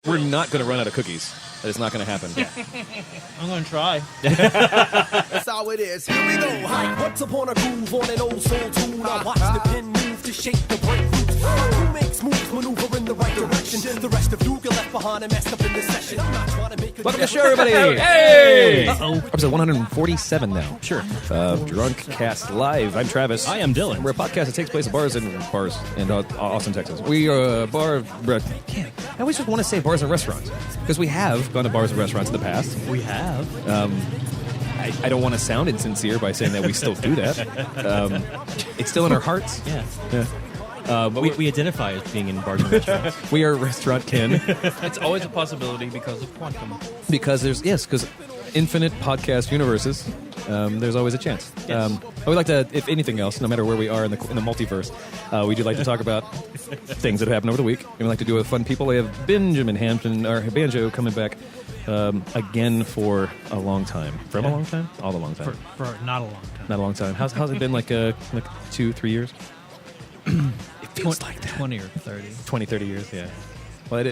We're not going to run out of cookies. That is not going to happen. I'm going to try. That's how it is. Here we go. Hi. Once upon a groove on an old soul tune. I watch the pin move to shape the breakthrough. Who makes moves, maneuver in the right direction? The rest of you get left behind and messed up in the session. I'm not trying to make a Welcome to the show, everybody. Hey! Episode 147 now. Sure. Drunk Cast Live. I'm Travis. I am Dylan. We're a podcast that takes place at bars in Austin, Texas. We are a bar. I always just want to say bars and restaurants because we have gone to bars and restaurants in the past. We have. I don't want to sound insincere by saying that we still do that. It's still in our hearts. Yeah. But we identify as being in bars and restaurants. We are restaurant kin. It's always a possibility because of quantum. Because infinite podcast universes, there's always a chance. Yes. I would like to, if anything else, no matter where we are in the multiverse, we do like to talk about things that have happened over the week. And we like to do it with fun people. We have Benjamin Hampton, or Banjo, coming back again for a long time. From a long time? All the long time. For not a long time. Not a long time. How's it been, like 2-3 years? It feels like that. 20 or 30. 20, 30 years, yeah. Well,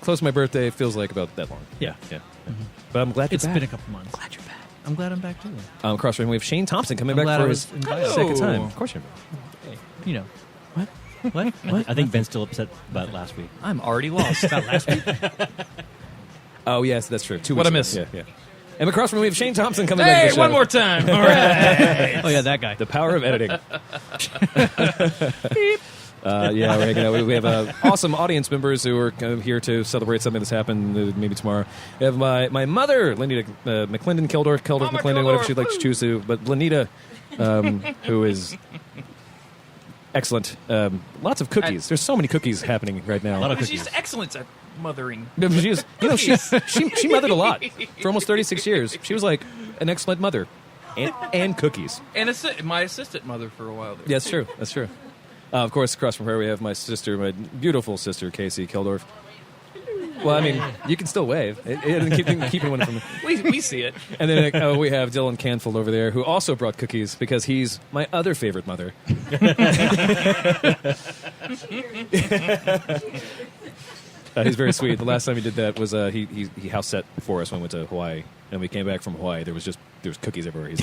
close to my birthday, it feels like about that long. Yeah. Mm-hmm. But I'm glad you're back. It's been a couple months. Glad you're back. I'm glad I'm back, too. Across from me, we have Shane Thompson coming I'm back glad for I his was invited. second time. Of course you're back. You know. What? I think Ben's still upset about last week. I'm already lost. About last week. Oh, yes, that's true. 2 weeks What'd I ago. miss? Yeah. And across from me, we have Shane Thompson coming back to the show. One more time. All right. Oh, yeah, that guy. The power of editing. We're hanging out. We have awesome audience members who are here to celebrate something that's happened maybe tomorrow. We have my mother, Lenita McClendon, Keldorf McClendon, whatever she'd like to choose to. But Lenita, who is excellent. Lots of cookies. There's so many cookies happening right now. A lot of cookies. She's excellent at mothering. She is, she mothered a lot for almost 36 years. She was like an excellent mother, and cookies. And my assistant mother for a while there. Yeah, that's true. Of course, across from her, we have my sister, my beautiful sister, Casey Keldorf. Well, I mean, you can still wave. It doesn't keep anyone from... We see it. And then we have Dylan Canfield over there, who also brought cookies because he's my other favorite mother. He's very sweet. The last time he did that was he house set for us when we went to Hawaii, and we came back from Hawaii. There was cookies everywhere. He's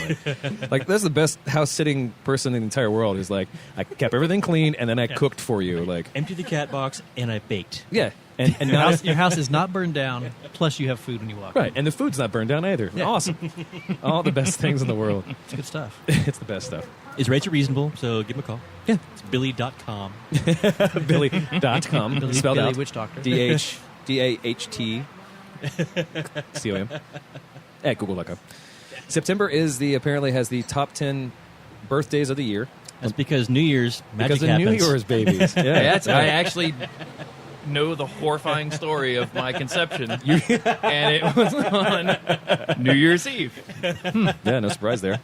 like that's the best house sitting person in the entire world. He's like, I kept everything clean, and then I cooked for you. Like, Empty the cat box, and I baked. yeah, and Your house is not burned down, plus you have food when you walk right, and the food's not burned down either. Yeah. Awesome, all the best things in the world. It's good stuff. It's the best stuff. His rates are reasonable, so give him a call. Yeah. It's Billy.com. Billy.com. Spelled Billy out. Witch Doctor. DahtCom at Google.com. September apparently has the top 10 birthdays of the year. That's because New Year's magic because of happens. New Year's babies. Yeah. I actually know the horrifying story of my conception, and it was on New Year's Eve. Yeah, no surprise there.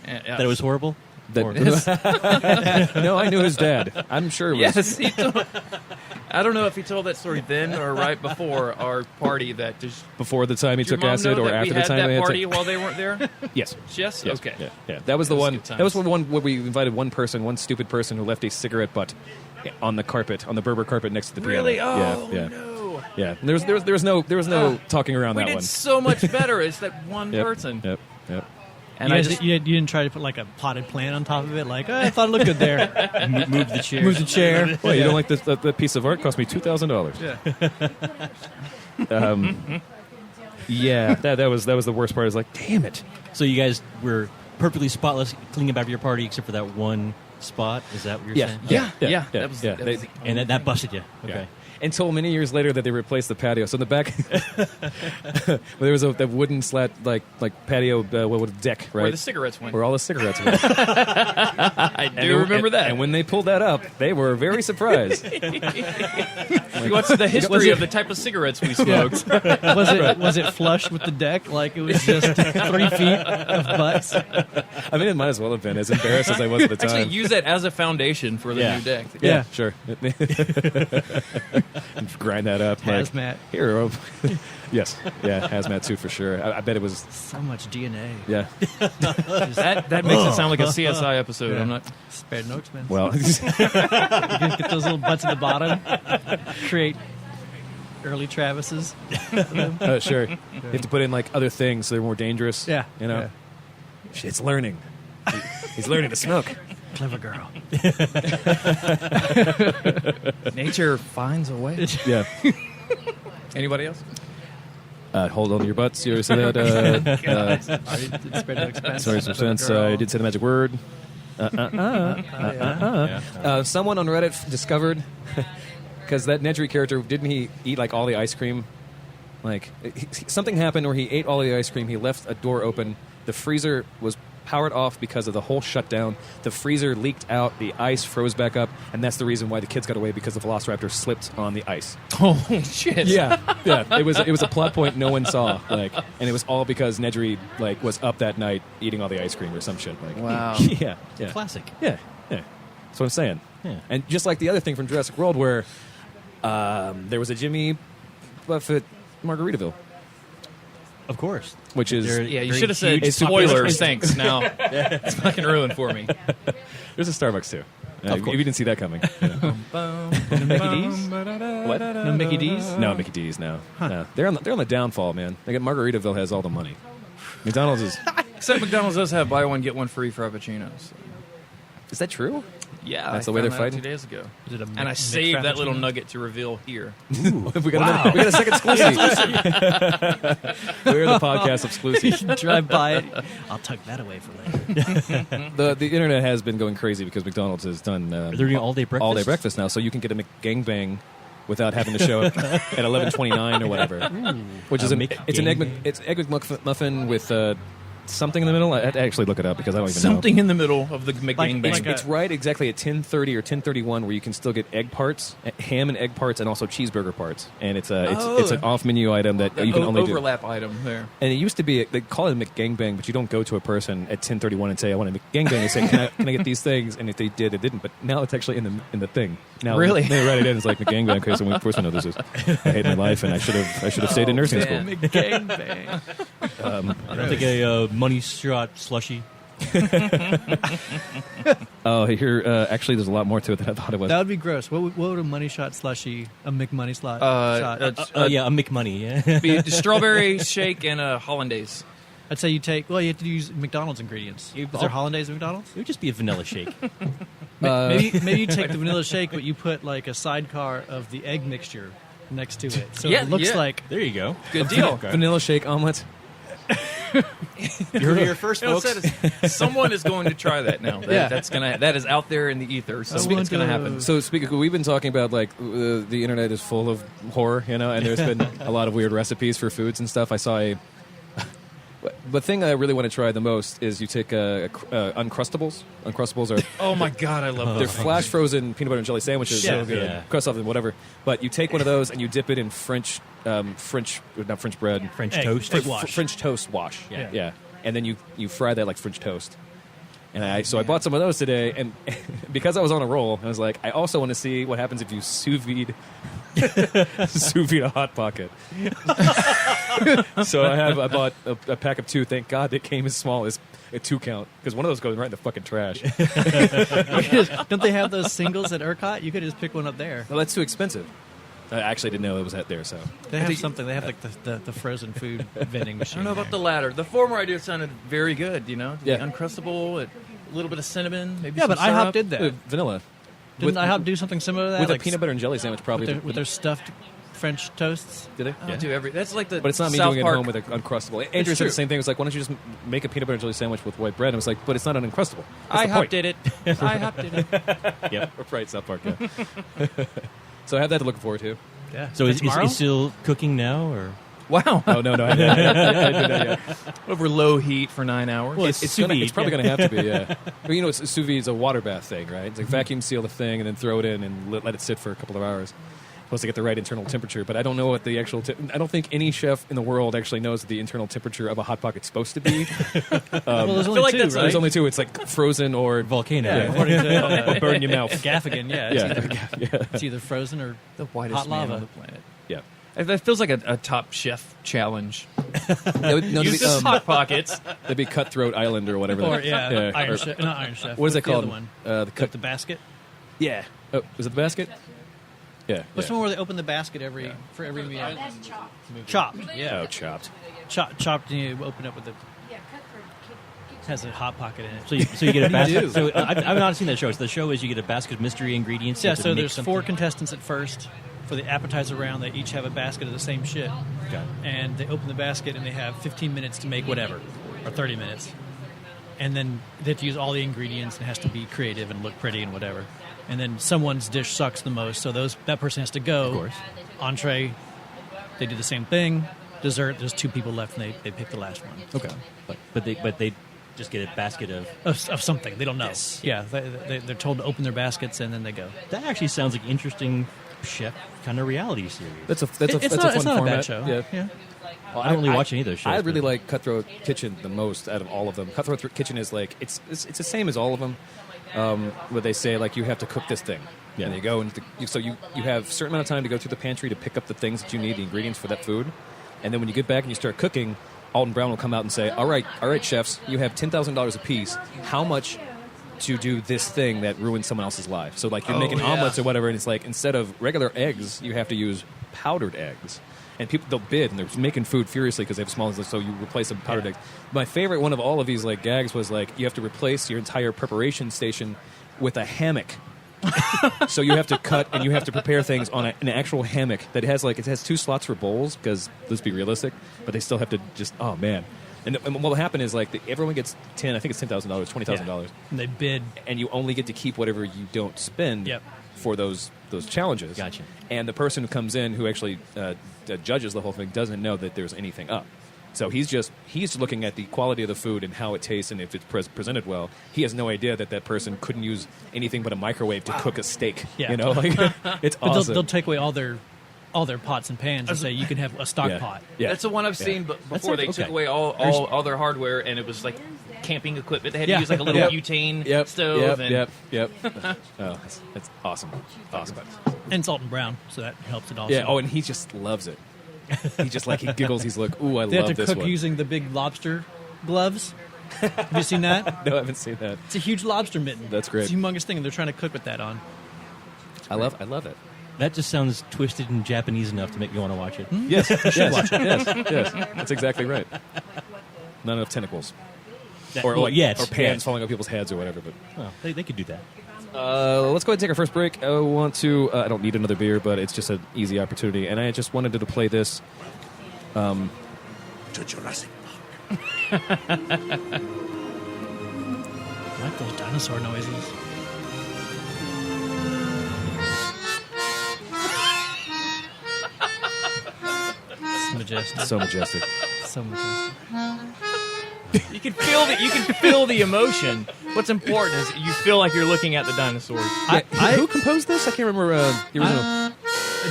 That it was horrible? No, I knew his dad. I'm sure it was. Yes, he told. I don't know if he told that story then or right before our party. Before the time he Did your took mom acid, know or that after we the had time that they had party to. while they weren't there? Yes. Yes. Okay. Yeah. That was the one. good times. That was the one where we invited one stupid person who left a cigarette butt on the carpet, on the Berber carpet next to the piano. Really? Oh yeah. no. Yeah. And there was no talking around We that did one. so much better. It's that one person. Yep. And you didn't try to put like a potted plant on top of it? Like, I thought it looked good there. Move the chair. Move the chair. Well, you don't like this? That piece of art cost me $2,000. Yeah. That was the worst part. I was like, damn it. So you guys were perfectly spotless cleaning up after your party except for that one spot? Is that what you're saying? Yeah. That was And that busted you. Okay. Yeah. Until many years later that they replaced the patio. So in the back, there was that wooden slat like patio deck, right? Where the cigarettes went. Where all the cigarettes went. I do remember that. And when they pulled that up, they were very surprised. What's the history of the type of cigarettes we smoked? Was it flush with the deck? Like it was just 3 feet of butts? I mean, it might as well have been, as embarrassed as I was at the time. Actually, use that as a foundation for the new deck. Yeah, sure. And grind that up. Hazmat. Here. Yes. Yeah, hazmat suit for sure. I bet it was... So much DNA. Yeah. That makes it sound like a CSI episode. Yeah. I'm not... Spare no expense. Well... You can get those little butts at the bottom. Create early Travises. Sure. You have to put in like other things so they're more dangerous. Yeah. You know? It's learning. He's learning to smoke. Clever girl. Nature finds a way. Yeah. Anybody else? Hold on to your butts. You already said that. Spread no expense. Sorry, suspense. I did say the magic word. Someone on Reddit discovered, because that Nedry character, didn't he eat like all the ice cream? Like, something happened where he ate all the ice cream. He left a door open. The freezer was powered off because of the whole shutdown. The freezer leaked out. The ice froze back up, and that's the reason why the kids got away, because the Velociraptor slipped on the ice. Oh shit! Yeah. It was a plot point no one saw. Like, and it was all because Nedry like was up that night eating all the ice cream or some shit. Like, Wow. Yeah. Classic. Yeah. That's what I'm saying. Yeah. And just like the other thing from Jurassic World, where there was a Jimmy Buffett Margaritaville, Of course. which is Yeah, you Very should have said huge spoilers. Thanks. Now it's fucking ruined for me. there's a Starbucks too. Of course. You didn't see that coming. Yeah. Mickey D's? What? No Mickey D's? No, Mickey D's. No. They're on the downfall, man. Like, Margaritaville has all the money. McDonald's is. Except McDonald's does have buy one get one free frappuccinos. Is that true? Yeah, That's I the way found they're that out fighting? 2 days ago. Is it a And I saved that little nugget to reveal here. we got a second exclusive. We're the podcast exclusive. Drive by it. I'll tuck that away for later. The internet has been going crazy because McDonald's has done They're doing all-day breakfast? all-day breakfast now, so you can get a McGangbang without having to show up at 11:29 or whatever. Which is it's an egg McMuffin with something in the middle. I had to actually look it up because I don't even Something in the middle of the McGangbang. like know. It's right exactly at 10:30 or 10:31 where you can still get egg parts, ham and egg parts, and also cheeseburger parts. And it's an off-menu item that you can only do. overlap item there. And it used to be, they call it a McGangbang, but you don't go to a person at 10:31 and say, I want a McGangbang. They say, can I get these things? And if they did, it didn't. But now it's actually in the thing. Now, Really? They write it in. It's like McGangbang. Okay, so of course I know this is. I hate my life, and I should have stayed in nursing school. McGangbang. I don't think a money shot slushy. Oh, here, actually, there's a lot more to it than I thought it was. That would be gross. What would a money shot slushy, a McMoney slot shot? Yeah, a McMoney. Yeah. Be strawberry shake and a hollandaise. I'd say you have to use McDonald's ingredients. Is there hollandaise at McDonald's? It would just be a vanilla shake. Maybe you take the vanilla shake, but you put like a sidecar of the egg mixture next to it, so Yeah, it looks yeah. like There you go. Good deal. Vanilla shake omelet. You heard it here first, You know, folks. someone is going to try that now. That is out there in the ether. So it's going to happen. So speaking, we've been talking about like the internet is full of horror, you know, and there's been a lot of weird recipes for foods and stuff. I saw the thing I really want to try the most is you take Uncrustables. Uncrustables are Oh my god, I love they're those. flash frozen peanut butter and jelly sandwiches. Yeah. So good. Yeah. Crust off them, whatever. But you take one of those and you dip it in French bread, French Egg. toast. Egg wash. French toast wash. Yeah. And then you fry that like French toast. And I bought some of those today, and because I was on a roll, I was like, I also want to see what happens if you sous vide a hot pocket. So I bought a pack of 2. Thank God they came as small as a 2 count, because one of those goes right in the fucking trash. Don't they have those singles at ERCOT? You could just pick one up there. Well, that's too expensive. I actually didn't know it was at there. So They have something. They have like the frozen food vending I machine. don't know about the latter. The former idea sounded very good, you know? Yeah. Uncrustable, a little bit of cinnamon, maybe Yeah, some but IHOP syrup. did that. vanilla. Didn't IHOP do something similar to that? With like a peanut butter and jelly sandwich, probably. with their stuffed French toasts? Did they? I'll do that's like the But it's not me South doing it Park. at home with an Uncrustable. Andrew said true. the same thing. It was like, why don't you just make a peanut butter and jelly sandwich with white bread? And I was like, but it's not an Uncrustable. That's the IHOP point. did it. IHOP did it. Yep. Right, South Park. Yeah. So I have that to look forward to. Yeah. So is tomorrow? it still cooking now, or Wow. Oh, no, I didn't do that yet. Over low heat for 9 hours. Well, It's sous vide, probably yeah. going to have to be, yeah. But you know, sous vide is a water bath thing, right? It's like vacuum seal the thing and then throw it in and let it sit for a couple of hours. Supposed to get the right internal temperature, but I don't know what the actual. I don't think any chef in the world actually knows what the internal temperature of a hot pocket's supposed to be. Well, there's feel only like two, that's right? There's only 2. It's like frozen or volcano? Yeah, according to burn in your mouth. Gaffigan, yeah. Yeah, It's either frozen or the whitest hot man lava. on the planet. yeah. That feels like a Top Chef challenge. No, Use this Hot Pockets. that'd be Cutthroat Island or whatever. Or Iron or- Chef, not Iron Chef. What is What's it called? The other one? The The basket. Yeah. Oh, was it the basket? Yeah. What's the one where they open the basket for every meal? That's chopped. Yeah. Oh, chopped. Chopped, and you open up with the. Has a hot pocket in it. So you get a basket. do? So I've not seen that show. So the show is you get a basket of mystery ingredients. Yeah, you have to so make there's something. 4 contestants at first. For the appetizer round, they each have a basket of the same shit. Okay. And they open the basket, and they have 15 minutes to make whatever, or 30 minutes. And then they have to use all the ingredients, and it has to be creative and look pretty and whatever. And then someone's dish sucks the most, so that person has to go. Of course. Entree, they do the same thing. Dessert, there's 2 people left, and they pick the last one. Okay. But they just get a basket Of something. They don't know. Yeah, they're told to open their baskets, and then they go. That actually sounds like an interesting chef kind of reality series. That's a fun It's not a format. bad show. Yeah. Well, I don't really watch any of those shows. I really but- like Cutthroat Kitchen the most out of all of them. Cutthroat Kitchen is like it's the same as all of them, where they say like you have to cook this thing. Yeah. And you go and so you have a certain amount of time to go through the pantry to pick up the things that you need, the ingredients for that food, and then when you get back and you start cooking, Alton Brown will come out and say, all right, chefs, you have $10,000 apiece. How much to do this thing that ruins someone else's life? So like you're making omelets or whatever, and it's like instead of regular eggs, you have to use powdered eggs. And people, they'll bid, and they're making food furiously because they have small, so you replace them with powdered eggs. My favorite one of all of these like gags was like you have to replace your entire preparation station with a hammock. So you have to cut and you have to prepare things on an actual hammock that has 2 slots for bowls because let's be realistic, but they still have to just And what will happen is everyone gets I think it's $10,000, $20,000, And they bid. and you only get to keep whatever you don't spend for those challenges. Gotcha. And the person who comes in who actually judges the whole thing doesn't know that there's anything up. So he's looking at the quality of the food and how it tastes and if it's presented well. He has no idea that person couldn't use anything but a microwave to cook a steak. Yeah. You know, it's But awesome. they'll take away all their pots and pans and say you can have a stock pot. Yeah. That's the one I've seen before. They took away all their hardware, and it was like camping equipment. They had to use like a little butane stove. Yep. Oh, that's awesome. Awesome. And it's Alton Brown, so that helps it also. Yeah. Oh, and he just loves it. He giggles. He's like, "Ooh, I they love have to this cook one." using the big lobster gloves. Have you seen that? No, I haven't seen that. It's a huge lobster mitten. That's great. It's a humongous thing, and they're trying to cook with that on. I love it. That just sounds twisted and Japanese enough to make me want to watch it. Yes, yes. That's exactly right. Not enough tentacles. Or pans falling on people's heads or whatever. But They could do that. let's go ahead and take our first break. I want to. I don't need another beer, but it's just an easy opportunity, and I just wanted to play this. To Jurassic Park. I like those dinosaur noises. It's majestic. So majestic. So majestic. You can feel the emotion. What's important is you feel like you're looking at the dinosaurs. Who composed this? I can't remember the original.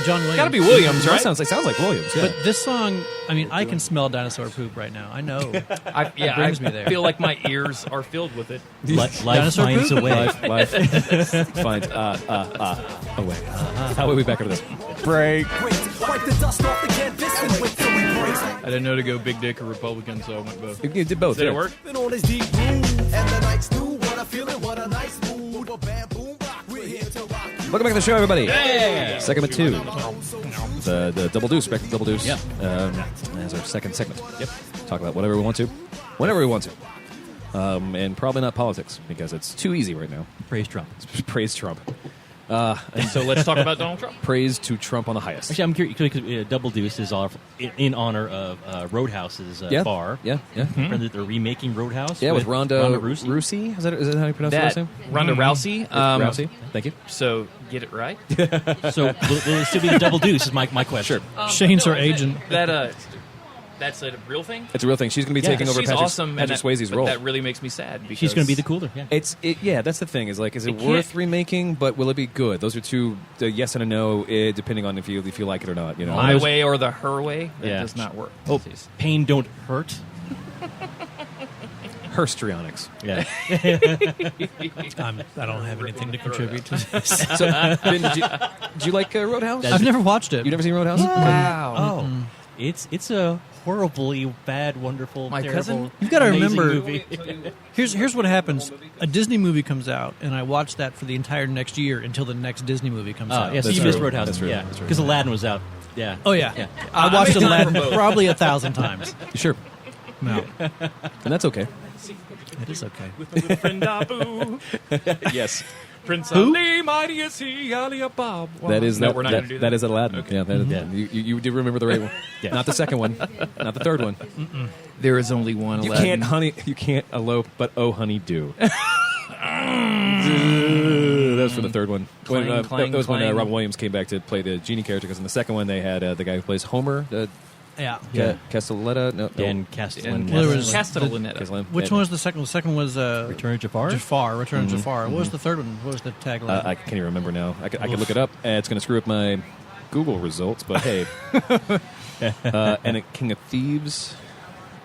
John Williams. Gotta be Williams, right? Sounds like Williams. Yeah. But this song, I mean, I can smell dinosaur poop right now. I know. It brings me there. feel like my ears are filled with it. Life Dinosaur finds a poop? way. Life finds a way. How will we back into this? Break. Wipe the dust off the canvas and wait till we break. I didn't know to go big dick or Republican, so I went both. You did both. Did yeah. it work? Been on his deep groove, and the night's new. What a feeling, what a nice mood. A bad boom rock, we're here to rock. Welcome back to the show, everybody. Segment 2. The Double Deuce, back to Double Deuce. Yeah. As our second segment. Yep. Talk about whatever we want to, whenever we want to. And probably not politics, because it's too easy right now. Praise Trump. Praise Trump. So let's talk about Donald Trump. Praise to Trump on the highest. Actually, I'm curious because Double Deuce is in honor of Roadhouse's bar. Yeah. They're remaking Roadhouse. Yeah, with Ronda Rousey. Rousey. Is that how you pronounce her last name? Ronda Rousey. Rousey. Thank you. So get it right. So will it still be the Double Deuce? Is my question. Sure. Shane's her agent. That's a real thing. It's a real thing. She's going to be taking over She's Patrick, awesome. Patrick Swayze's but role. That really makes me sad. Because She's going to be the cooler. Yeah. Yeah, that's the thing. Is it It worth can't- remaking? But will it be good? Those are two, the yes and a no, depending on if you like it or not. You know, My way or the her way. That Yeah. does not work. Oh, pain don't hurt. Herstrionics. Yeah. I don't have anything to contribute to this. So, Ben, did you like Roadhouse? I've never watched it. You never seen Roadhouse? Wow. It's a horribly bad, wonderful, My terrible, cousin- You've got to amazing remember. movie. Here's what happens: a Disney movie comes out, and I watch that for the entire next year until the next Disney movie comes out. Yeah, so That's you missed true. Roadhouse. That's true. Yeah, That's true. because Aladdin was out. Yeah. Oh yeah, Yeah. I watched made time Aladdin for both. probably 1,000 times. Sure, No, and that's okay. it is okay. With a little friend Abu. Yes, Prince Ali, mighty is he, Ali Abab. that is no, that. we're not that, going to do that is Aladdin. Yeah, that is, Yeah. You did remember the right one. Yeah. Not the second one, not the third one. There is only one You Aladdin. can't elope, but oh honey do. That was for the third one. Clang, When, clang, that was when clang. Robin Williams came back to play the genie character. Because in the second one they had the guy who plays Homer, Yeah. Yeah. Castelletta. No, Dan Castellan. Well, there was- Castellaneta. Castellan. Which one was the second? The second was Return of Jafar? Jafar. Return of Jafar. What was the third one? What was the tagline? I can't even remember now. I could look it up. It's going to screw up my Google results, but hey. And a King of Thieves.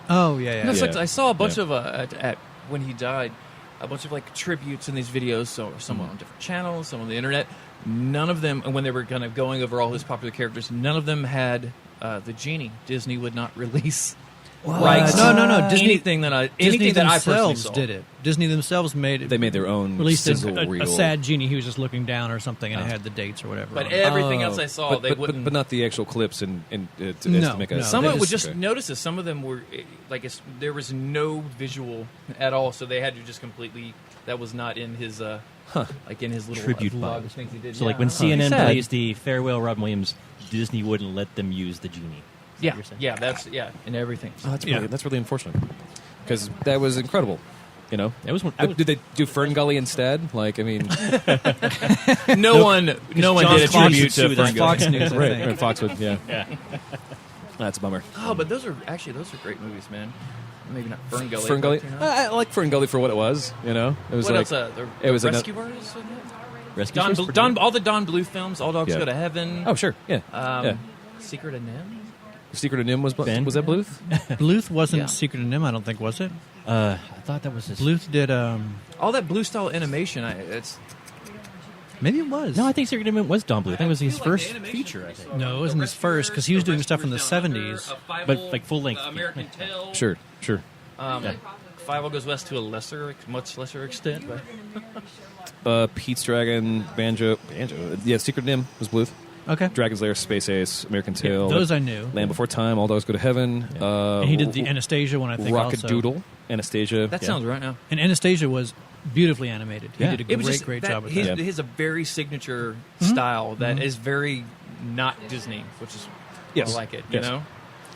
oh yeah, No, yeah. it's like I saw a bunch Yeah. of at when he died, a bunch of like tributes in these videos. So some on different channels, some on the internet. None of them, and when they were kind of going over all his popular characters, none of them had the genie. Disney would not release rights. No. Disney- anything that I Disney anything that I personally themselves saw. did it. Disney themselves made it. They made their own released sizzle a reel. sad genie. He was just looking down or something, and it had the dates or whatever. But on it. everything else I saw, they wouldn't. But not the actual clips and to No, make a. no. Some They of it was just- just notices. Some of them were like there was no visual at all, so they had to just completely. That was not in his like in his little Tribute vlog pod. things he did. So, Yeah. like, when CNN Sad. plays the Farewell Robin Williams, Disney wouldn't let them use the genie. Is that Yeah, what you're saying? yeah, that's and everything. Oh, Yeah. that's really unfortunate because that was incredible. You know, That was one. But did they do Fern Gully instead? Like, I mean, No one did a Fox tribute would sue to them. Fern Fox Gully. News, I think. right, Fox would, yeah. That's a bummer. Oh, but those are great movies, man. Maybe not Fern Gully. Fern Gully. but, you know. I like Fern Gully for what it was. You know, it was What like else? it was Rescuers. Wasn't it? Rescue All the Don Bluth films. All Dogs Yeah. Go to Heaven. oh sure, yeah, yeah. Secret of NIMH. Secret of Nim was Ben? that Bluth? Bluth wasn't Yeah. Secret of Nim, I don't think, was it? I thought that was his. Bluth did. All that blue style animation. It's Maybe it was. No, I think Secret of Nim was Don Bluth. I think it was his first feature, I think. No, it wasn't his first because he was doing stuff in the 70s. But, like, full length. American Tale. Sure. Five Goes West to a much lesser extent. But Pete's Dragon, Banjo. Yeah, Secret of Nim was Bluth. Okay. Dragon's Lair, Space Ace, American Tail. those I knew. Land Before Time, All Dogs Go to Heaven. And he did the Anastasia one, I think. Rocket also. Doodle, Anastasia. that yeah. sounds right now. And Anastasia was beautifully animated. He Yeah. did a It was great just job with his, that. his a very signature style that is very not Disney, which is Yes. I like it. Yes. You know.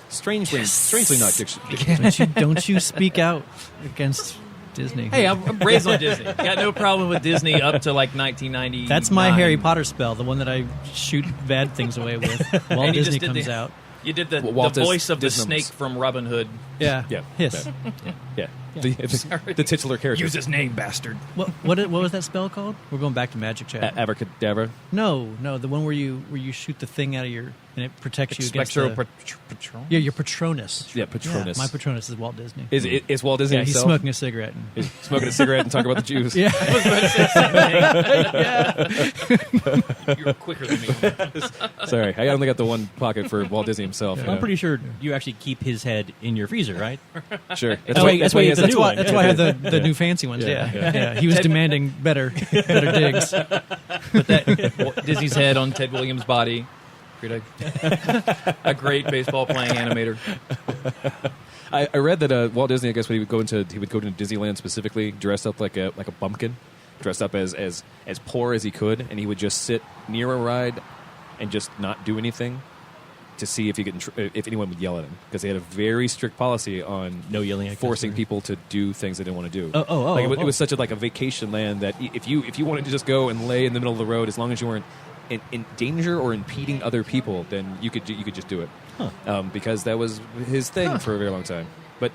Strangely not diction. Don't you speak out against Disney. Hey, I'm raised on Disney. Got no problem with Disney up to like 1990. That's my Harry Potter spell, the one that I shoot bad things away with while And you Disney just did comes the- out. You did the Walt voice of the Disney's. snake from Robin Hood. Yeah. Yeah. Hiss. Yeah. The titular character. Use his name, bastard. What was that spell called? We're going back to Magic Chat. Abracadabra. No, the one where you shoot the thing out of your and it protects you against Spectro the, Patrol. yeah, your Patronus. Yeah, Patronus. My Patronus is Walt Disney. Is Walt Disney Yeah, he's himself? smoking a cigarette. He's smoking a cigarette and talking about the Jews. Yeah. You're quicker than me. Sorry, I only got the one pocket for Walt Disney himself. I'm pretty sure you actually keep his head in your freezer, right? sure. That's why- that's why he it's has a That's new why. one. That's why I had the new fancy ones. Yeah, Yeah. He was demanding better digs. Put that Disney's head on Ted Williams' body. Create a great baseball playing animator. I read that Walt Disney, I guess, when he would go into Disneyland specifically, dressed up like a bumpkin, dressed up as poor as he could, and he would just sit near a ride and just not do anything to see if if anyone would yell at him, because they had a very strict policy on No yelling at forcing customers. people to do things they didn't want to do. Oh, Like, it was such a vacation land that if you wanted to just go and lay in the middle of the road, as long as you weren't in danger or impeding other people, then you could just do it. Because that was his thing for a very long time.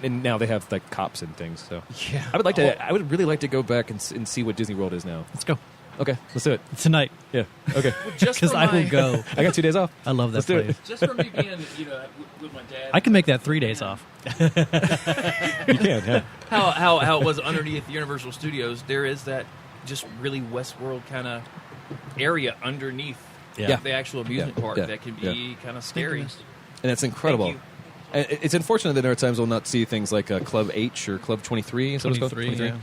And now they have like cops and things. So Yeah. I would really like to go back and see what Disney World is now. Let's go Okay, let's do it. tonight Yeah. Okay. Just because for I my- will go. I got 2 days off. I love that Let's do place. it. Just for me being, with my dad. I can make that 3 days off. You can. Yeah. how it was underneath Universal Studios. There is that just really Westworld kind of area underneath Yeah. the actual amusement Yeah. park Yeah. that can be kind of scary. and it's incredible. Thank And it's unfortunate that there are times we'll not see things like Club H or Club 23. Is that what it's called? 23, yeah.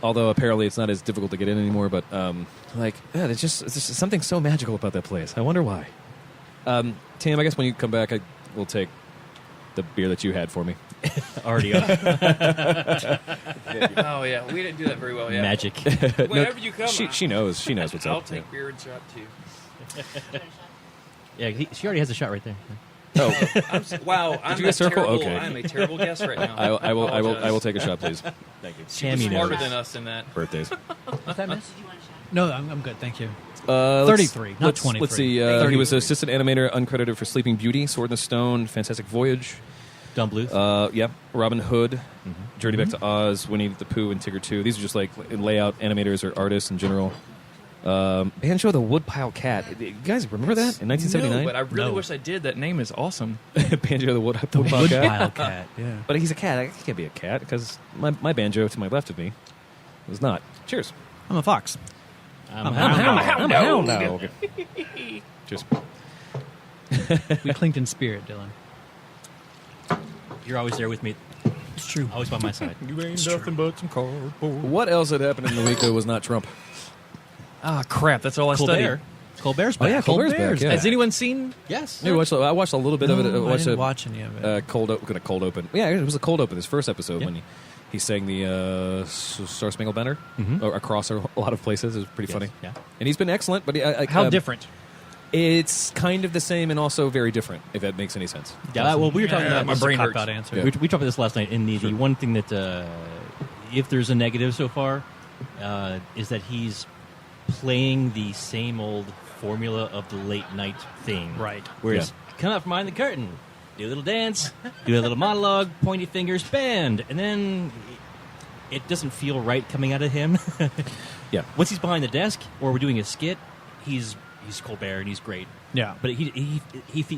Although apparently it's not as difficult to get in anymore, but it's just something so magical about that place. I wonder why. Tim, I guess when you come back, I will take the beer that you had for me. Already up. Oh yeah, we didn't do that very well. Yeah, Magic. Whenever you come, she knows. She knows what's I'll up. take beer and shot too. Yeah, she already has a shot right there. Oh, Wow, I'm you get circle? terrible. Okay. I'm a terrible guest right now. I will apologize. take a shot, please. Thank you. She was Tammy smarter knows. than us in that. Birthdays. What's that, miss? No, I'm good, thank you. 33, not 23. Let's see. He was assistant animator, uncredited for Sleeping Beauty, Sword in the Stone, Fantastic Voyage. Dumb Bluth. Yeah, Robin Hood, Journey Back to Oz, Winnie the Pooh, and Tigger 2. These are just like layout animators or artists in general. Banjo the Woodpile Cat. You guys remember that in 1979? No, but I really No. wish I did. That name is awesome. Banjo the Woodpile Cat. Woodpile cat, yeah. But he's a cat. He can't be a cat because my banjo to my left of me was not. Cheers. I'm a fox. I'm I'm a I'm a hound dog. Cheers. We clinked in spirit, Dylan. You're always there with me. It's true. Always by my side. You ain't nothing but some cardboard. What else had happened in the week that was not Trump? Ah, crap. That's all I Colbert. studied. Colbert's Oh, back. yeah, Colbert's back, yeah. Has anyone seen? Yes. I watched a little bit of it. No, I watched didn't a watch any of it. cold open. Yeah, it was a cold open. His first episode Yeah. when he sang the Star Spangled Banner across a lot of places. It was pretty Yes, funny. yeah. And he's been excellent. But How different? It's kind of the same and also very different. If that makes any sense. Yeah, well, we were talking about my this. brain hurts. Cop-out answer. Yeah. We talked about this last night. And the one thing that, if there's a negative so far, is that he's playing the same old formula of the late night thing. Right. Whereas, come out from behind the curtain, do a little dance, do a little monologue, pointy fingers, band, and then it doesn't feel right coming out of him. Yeah. Once he's behind the desk or we're doing a skit, he's Colbert and he's great. Yeah. But he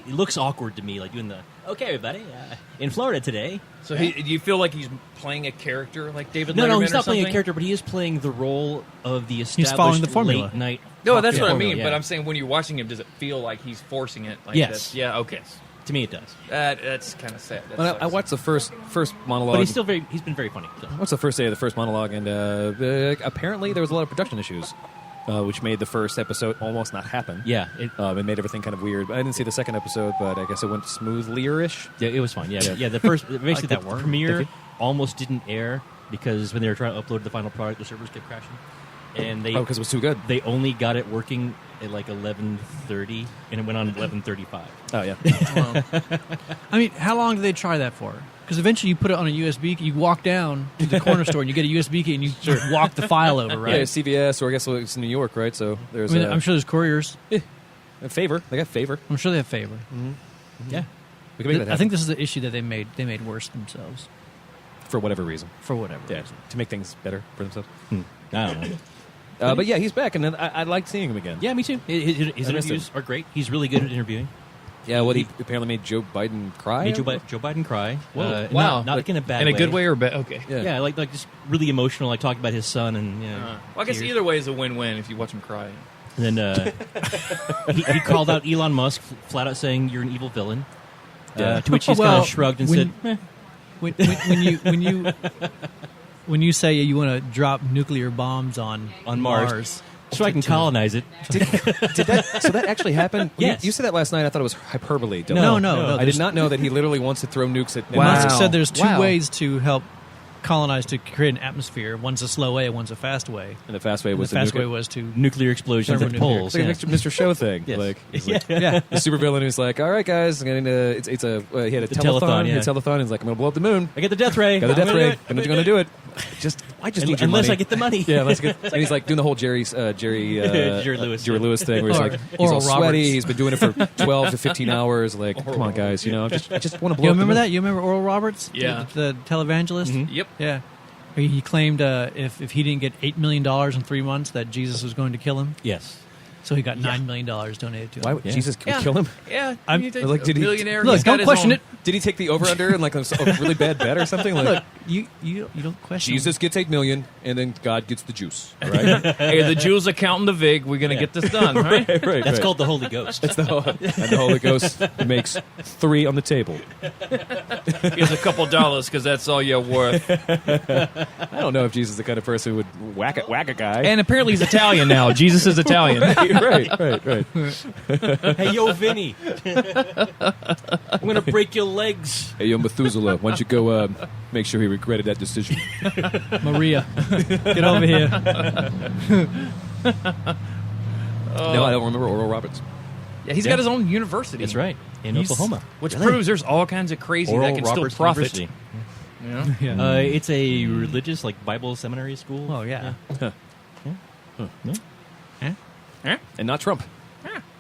looks awkward to me, like doing the okay, everybody, in Florida today. So do you feel like he's playing a character like David No, Letterman he's or not playing a something? character, but he is playing the role of the established following the formula. late night. No, that's what I formula, mean. yeah. But I'm saying when you're watching him, does it feel like he's forcing it? Like Yes. this? Yeah. Okay. To me, it does. That's kind of sad. That Well, I sucks. watched the first monologue. But he's been very funny. So. What's the first day of the first monologue? And apparently there was a lot of production issues, which made the first episode almost not happen. Yeah, It made everything kind of weird. I didn't see the second episode, but I guess it went smoothly-ish. yeah, it was fine. Yeah. The first, basically, that the word. premiere almost didn't air because when they were trying to upload the final product, the servers kept crashing, and they because it was too good. they only got it working at like 11:30, and it went on at 11:35. Oh, yeah. I mean, how long do they try that for? Because eventually you put it on a USB key, you walk down to the corner store and you get a USB key and you walk the file over, right? Yeah, CVS, or I guess it's in New York, right? So there's I mean, I'm sure there's couriers. a favor. They got favor. I'm sure they have favor. Yeah, We can make that happen I think this is the issue that they made worse themselves for whatever reason. for whatever Yeah, reason. to make things better for themselves. I don't know. But yeah, he's back, and then I liked seeing him again. Yeah, me too. His I missed interviews him. are great. He's really good at interviewing. Yeah, what he apparently made Joe Biden cry. Made Joe Biden cry. Whoa. Wow, not like in a bad in way. a good way or bad? Okay. Yeah, like just really emotional. Like talking about his son and Well, I guess tears. either way is a win-win if you watch him cry. And then he called out Elon Musk flat out saying you're an evil villain. Yeah. To which he's Well, kind of shrugged and said, When you say you want to drop nuclear bombs on Mars. So I can colonize it. Did that? So that actually happened? Yes. You said that last night. I thought it was hyperbole. Dylan. No. I did not know that he literally wants to throw nukes at. Wow. Musk said there's two Wow. ways to help colonize to create an atmosphere. One's a slow way, and one's a fast way. And the fast way And was the fast nuke way it. was to Nuclear explosions at Thermonuclear. poles. It's like a Mr. Show thing. Yes. Like, he's like yeah. the supervillain who's like, "All right, guys, I'm gonna, it's a he had a The telethon. telethon, He had yeah. a telethon. He's like, I'm gonna blow up the moon. I get the death ray. Got the I'm death gonna ray. do it. I'm gonna do it. I just need your Unless money. I get the money. Yeah, let's get. And he's like doing the whole Jerry Lewis thing, where he's Or like he's all Oral sweaty. Roberts. He's been doing it for 12 to 15 hours. Like, come on, guys, I just want to blow. You up remember the that? You remember Oral Roberts? Yeah. The televangelist? Yep. Yeah. He claimed if he didn't get $8 million in 3 months that Jesus was going to kill him. Yes. So he got $9 million donated to him. Why would Jesus Yeah. kill him? Yeah, I'm- did like, did he- millionaire. Look, he's got don't his question own- it. Did he take the over under and like a really bad bet or something? Like Look, you don't question. Jesus gets 8 million, and then God gets the juice. Right, Hey, the Jews are counting the vig. We're gonna get this done, right? right. That's called the Holy Ghost. And the Holy Ghost makes 3 on the table. Here's a couple dollars because that's all you're worth. I don't know if Jesus is the kind of person who would whack a guy. And apparently he's Italian now. Jesus is Italian. right. Hey, yo, Vinny. I'm going to break your legs. Hey, yo, Methuselah, why don't you go make sure he regretted that decision? Maria, get over here. No, I don't remember Oral Roberts. Yeah, he's got his own university. That's right. In He's- Oklahoma. Which Really? proves there's all kinds of crazy Oral that can Roberts still profit. University. You know? It's a religious, Bible seminary school. Oh yeah. No? And not Trump.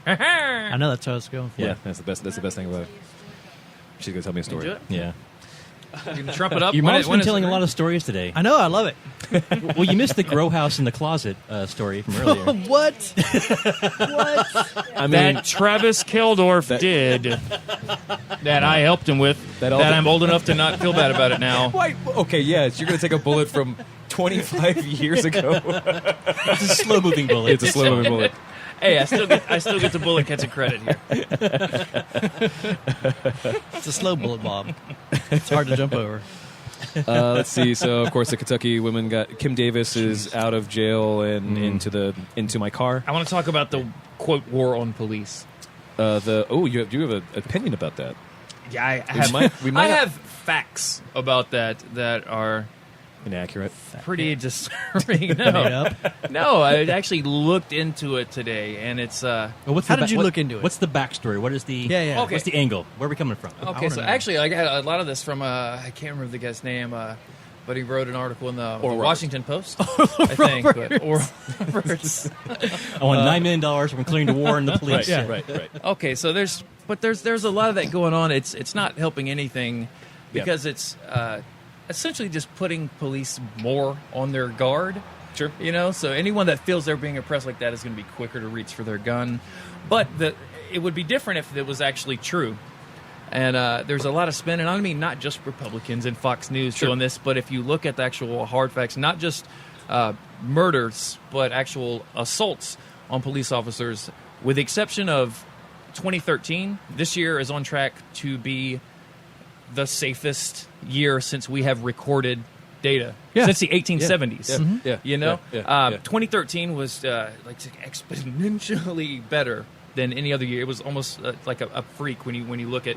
I know that's what I was going for. Yeah, that's the best thing about it. She's going to tell me a story. Do it. Yeah. You can trump it up. Your when mom's it- when been it's- telling a lot of stories today. I know. I love it. Well, you missed the grow house in the closet story from earlier. What? I mean, that Travis Keldorf did that I helped him with That that, all- I'm old enough to not feel bad about it now. why? Okay, yes, you're going to take a bullet from 25 years ago. It's a slow-moving bullet. It's a slow-moving bullet. Hey, I still get the bullet catching credit here. It's a slow bullet, Bob. It's hard to jump over. Let's see. So, of course, the Kentucky women got Kim Davis is out of jail and into my car. I want to talk about the quote war on police. You have an opinion about that? Yeah, I we might I have- have facts about that are Inaccurate. pretty disturbing. Made No, up. no, I actually looked into it today, and it's Well, what's How the did you look into it? What's the backstory? What is the Yeah. Okay. What's the angle? Where are we coming from? okay. So know. actually, I got a lot of this from I can't remember the guy's name, but he wrote an article in the Oral Washington Post, I think. But Oral Roberts. I want $9 million from clearing the war and the police. Yeah. Right. Okay, so there's a lot of that going on. It's not helping anything because it's essentially just putting police more on their guard. Sure. You know, so anyone that feels they're being oppressed like that is going to be quicker to reach for their gun. But it would be different if it was actually true. And there's a lot of spin, and I mean not just Republicans and Fox News doing this, but if you look at the actual hard facts, not just murders, but actual assaults on police officers, with the exception of 2013, this year is on track to be the safest year since we have recorded data. Yeah. Since the 1870s. Yeah. Yeah. You know? Yeah. 2013 was exponentially better than any other year. It was almost like a freak when you look at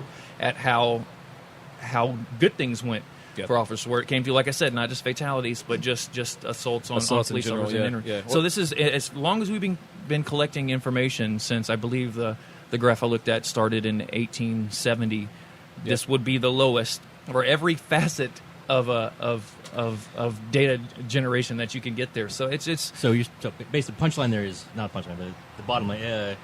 how good things went Yep. for officers, where it came to, like I said, not just fatalities, but just assaults on Assaults in police general, officers. yeah. So this is, as long as we've been collecting information since, I believe the graph I looked at started in 1870, this would be the lowest for every facet of data generation that you can get there. So it's So basically, the punchline there is not a punchline, but the bottom line.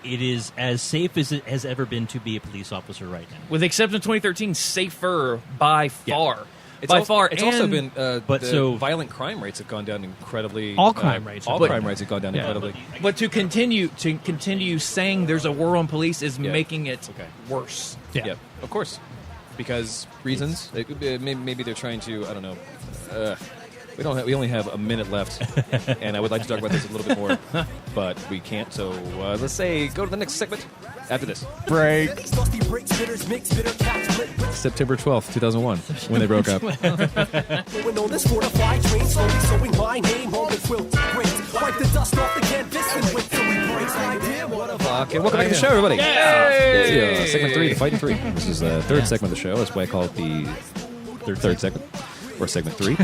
It is as safe as it has ever been to be a police officer right now. with the exception of 2013, safer by far. It's By far, It's and also been, but the so- violent crime rates have gone down incredibly. All crime rates All have crime gone rates have gone down Yeah. incredibly. But to continue saying there's a war on police is making it Okay. worse. Yeah. Of course, because reasons. Maybe they're trying to. I don't know. We only have a minute left, and I would like to talk about this a little bit more, but we can't. So let's go to the next segment after this break. September 12th, 2001, when they broke up. Going on this fortified train, slowly sewing my name on the quilted braids. Wipe the dust off the canvas and wait till we break. Idea, what a Okay, welcome back to the show, everybody. Yeah, segment 3, the Fighting 3. This is the third segment of the show. That's why I call it the third segment, or segment 3.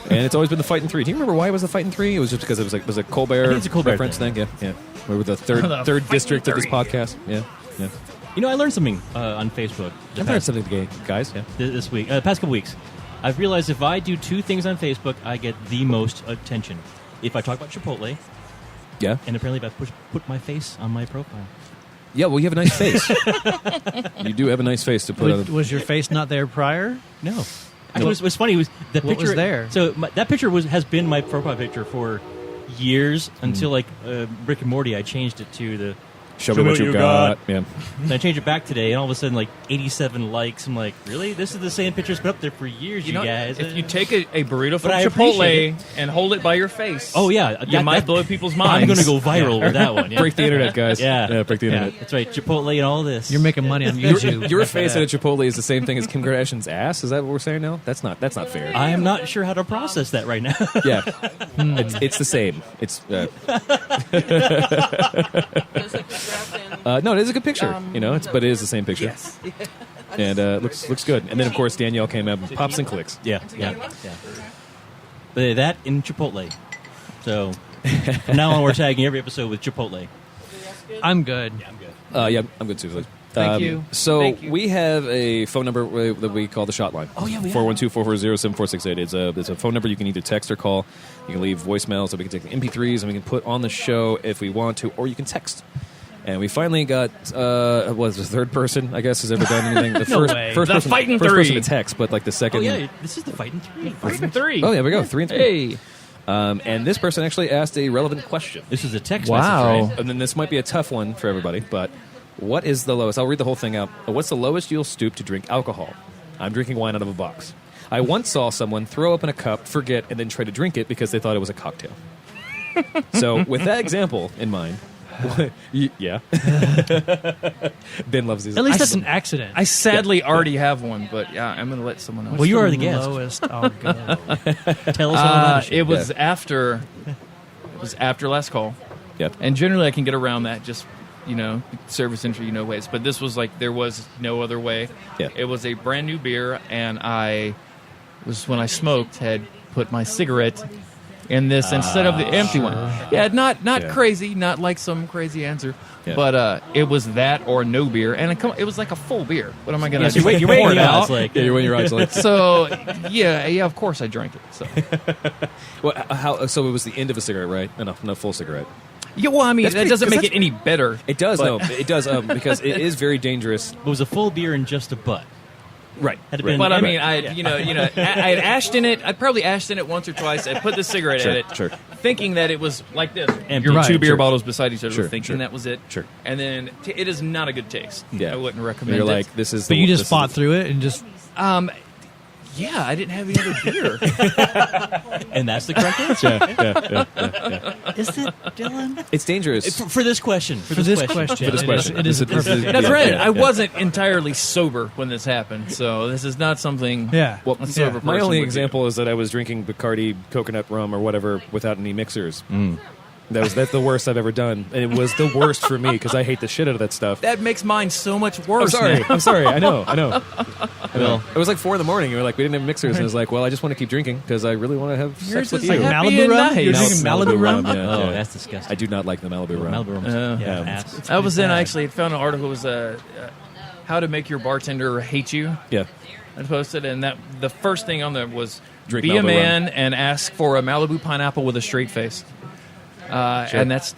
And it's always been the Fighting 3. Do you remember why it was the Fighting 3? It was just because it was a Colbert, I think it's a Colbert reference thing. thing. Yeah. We were the third district of this podcast. Yeah. You know, I learned something on Facebook I've learned something today, guys. Yeah. this week, past couple weeks. I've realized if I do two things on Facebook, I get the most attention. If I talk about Chipotle, Yeah. and apparently if I put my face on my profile. Yeah, well, you have a nice face. You do have a nice face to put on. Was your face not there prior? No. Actually, what's funny was the What picture was there? So that picture has been my profile picture for years until like Rick and Morty. I changed it to the Show me what you got. Yeah. And I changed it back today, and all of a sudden, like 87 likes. I'm like, really? This is the same picture that's been up there for years, you know, guys. If you take a burrito from I appreciate Chipotle and hold it by your face, oh yeah, you might blow people's minds. I'm going to go viral with that one. Yeah. Break the internet, guys. Yeah. break the internet. That's right. Chipotle and all this. You're making money on YouTube. Your face at a Chipotle is the same thing as Kim Kardashian's ass. Is that what we're saying now? That's not fair. I am not sure how to process that right now. Yeah, it's the same. It's no, it is a good picture. But it is the same picture. Yes. And looks good. And then of course Danielle came up and pops and clicks. Yeah. But that in Chipotle. So from now on, we're tagging every episode with Chipotle. I'm good. Yeah, I'm good too. Thank you. So Thank you. we have a phone number that we call the Shot Line. Oh, yeah, we have. 412-440-7468. It's a phone number you can either text or call. You can leave voicemails, so we can take the MP3s and we can put on the show if we want to, or you can text. And we finally got the third person, I guess, has ever done anything. The No way. first The person, Fighting first person Three. to text, but like the second. Oh yeah, this is the Fighting Three. Fighting 3. Oh, there we go. 3 and 3. Hey. And this person actually asked a relevant question. This is a text Wow. message, right? And then this might be a tough one for everybody, but what is the lowest? I'll read the whole thing out. What's the lowest you'll stoop to drink alcohol? I'm drinking wine out of a box. I once saw someone throw open a cup, forget, and then try to drink it because they thought it was a cocktail. So with that example in mind, yeah. Ben loves these. At least that's an accident. I sadly already have one, but yeah, I'm going to let someone else. Well, you are the guest. Lowest I'll go. Tell us all about it. It was after last call. Yep. And generally I can get around that, just service entry ways, but this was like there was no other way. Yeah. It was a brand new beer, and I was, when I smoked, had put my cigarette in this instead of the empty one. Yeah, not Yeah. crazy, not like some crazy answer, Yeah. but it was that or no beer, and it was like a full beer. What am I gonna Yes, do? you're Pour waiting it out. out? It's like, Yeah, you're when your eyes like. So yeah, of course I drank it. So Well, so it was the end of a cigarette, right? Not a full cigarette. yeah, well, I mean That's that pretty- doesn't 'cause make that's- it any better. It does, But- no, it does, because it is very dangerous. it was a full beer and just a butt. Right. Had it right. been- But I Right. mean, I had ashed in it. I probably ashed in it once or twice. I put the cigarette Sure, in it, sure. thinking that it was like this. Empty. Your Right, two beer sure. bottles beside each other, Sure, thinking sure. that was it. Sure. And then it is not a good taste. Yeah. I wouldn't And recommend you're it. like, this is. But the, you this just is- fought through it and just. Yeah, I didn't have any other beer. And that's the correct answer. Is it, Dylan? It's dangerous. For this question. For this question. For this question. It is a This is- perfect. That's Yeah, right. yeah, I yeah. wasn't entirely sober when this happened, so this is not something. Yeah. Well, a sober my person only would do. example is that I was drinking Bacardi coconut rum or whatever without any mixers. That's the worst I've ever done, and it was the worst for me because I hate the shit out of that stuff. That makes mine so much I'm worse. sorry. now. I'm sorry. I know. Well, It was like 4 a.m. You were like, we didn't have mixers, and I was like, well, I just want to keep drinking because I really want to have Yours sex with is you. like Malibu happy and rum? nice. You're drinking Malibu rum? Yeah, oh, yeah. that's disgusting. I do not like the Malibu rum. Malibu rum. Yeah. ass. I was in. bad. I actually had found an article. It was how to make your bartender hate you. Yeah. I posted, and that the first thing on there was Drink be a Malibu man and ask for a Malibu pineapple with a straight face. Sure. And that's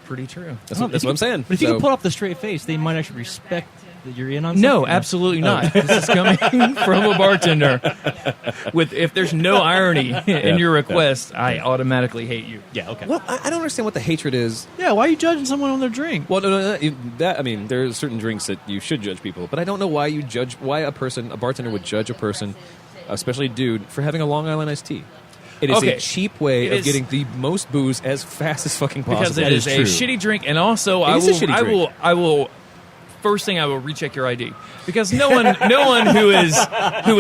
pretty true. That's what I'm saying. But if you So- can pull off the straight face, they might actually respect that you're in on No, something. absolutely not. This is coming from a bartender. If there's no irony in your request, I automatically hate you. Yeah, okay. Well, I don't understand what the hatred is. Yeah, why are you judging someone on their drink? Well, I mean, there are certain drinks that you should judge people, but I don't know why a bartender would judge a person, especially a dude, for having a Long Island iced tea. It is Okay. a cheap way It of is- getting the most booze as fast as fucking possible. Because it is a shitty drink, and also It is a shitty drink. I will. First thing, I will recheck your ID because no one who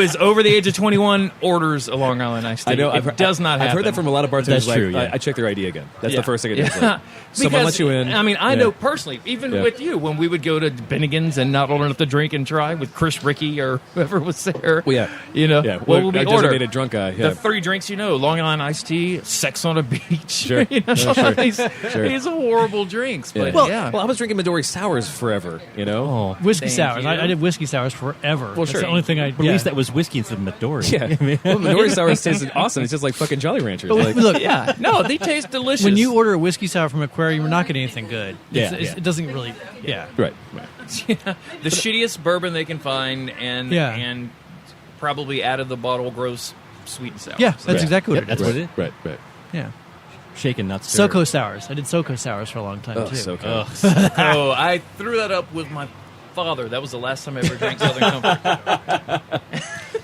is over the age of 21 orders a Long Island iced tea. I know. It does not happen. I've heard that from a lot of bartenders. That's true, Like, yeah. I check their ID again. That's Yeah. the first thing I do. It's Yeah. like, someone Because, lets you in. I mean, I Yeah. know personally, even Yeah. with you, when we would go to Bennigan's and not old enough to drink and try with Chris Ricky or whoever was there. Well, yeah. You know, Yeah. what will we I order? designated drunk guy. Yeah. The 3 drinks, Long Island iced tea, sex on a beach. Sure. You know? Yeah, sure. Sure. These horrible drinks. But Well, I was drinking Midori sours forever. Oh. Whiskey Thank sours. you. I did whiskey sours forever. Well, That's sure. the only thing I. But at least that was whiskey instead of Midori. Yeah. Well, Midori sours tasted awesome. It's just like fucking Jolly Ranchers. Like, Look, yeah, no, they taste delicious. when you order a whiskey sour from Aquarium, you're not getting anything good. Yeah, It's- yeah. It doesn't really. Yeah. right. the shittiest bourbon they can find, and probably out of the bottle gross sweet and sour. Yeah, So- that's exactly what it That's is. what it is. Right. Right. Yeah. shaken, not stirred. SoCo sours. I did SoCo sours for a long time too. So Oh, I threw that up with my father. That was the last time I ever drank Southern Comfort.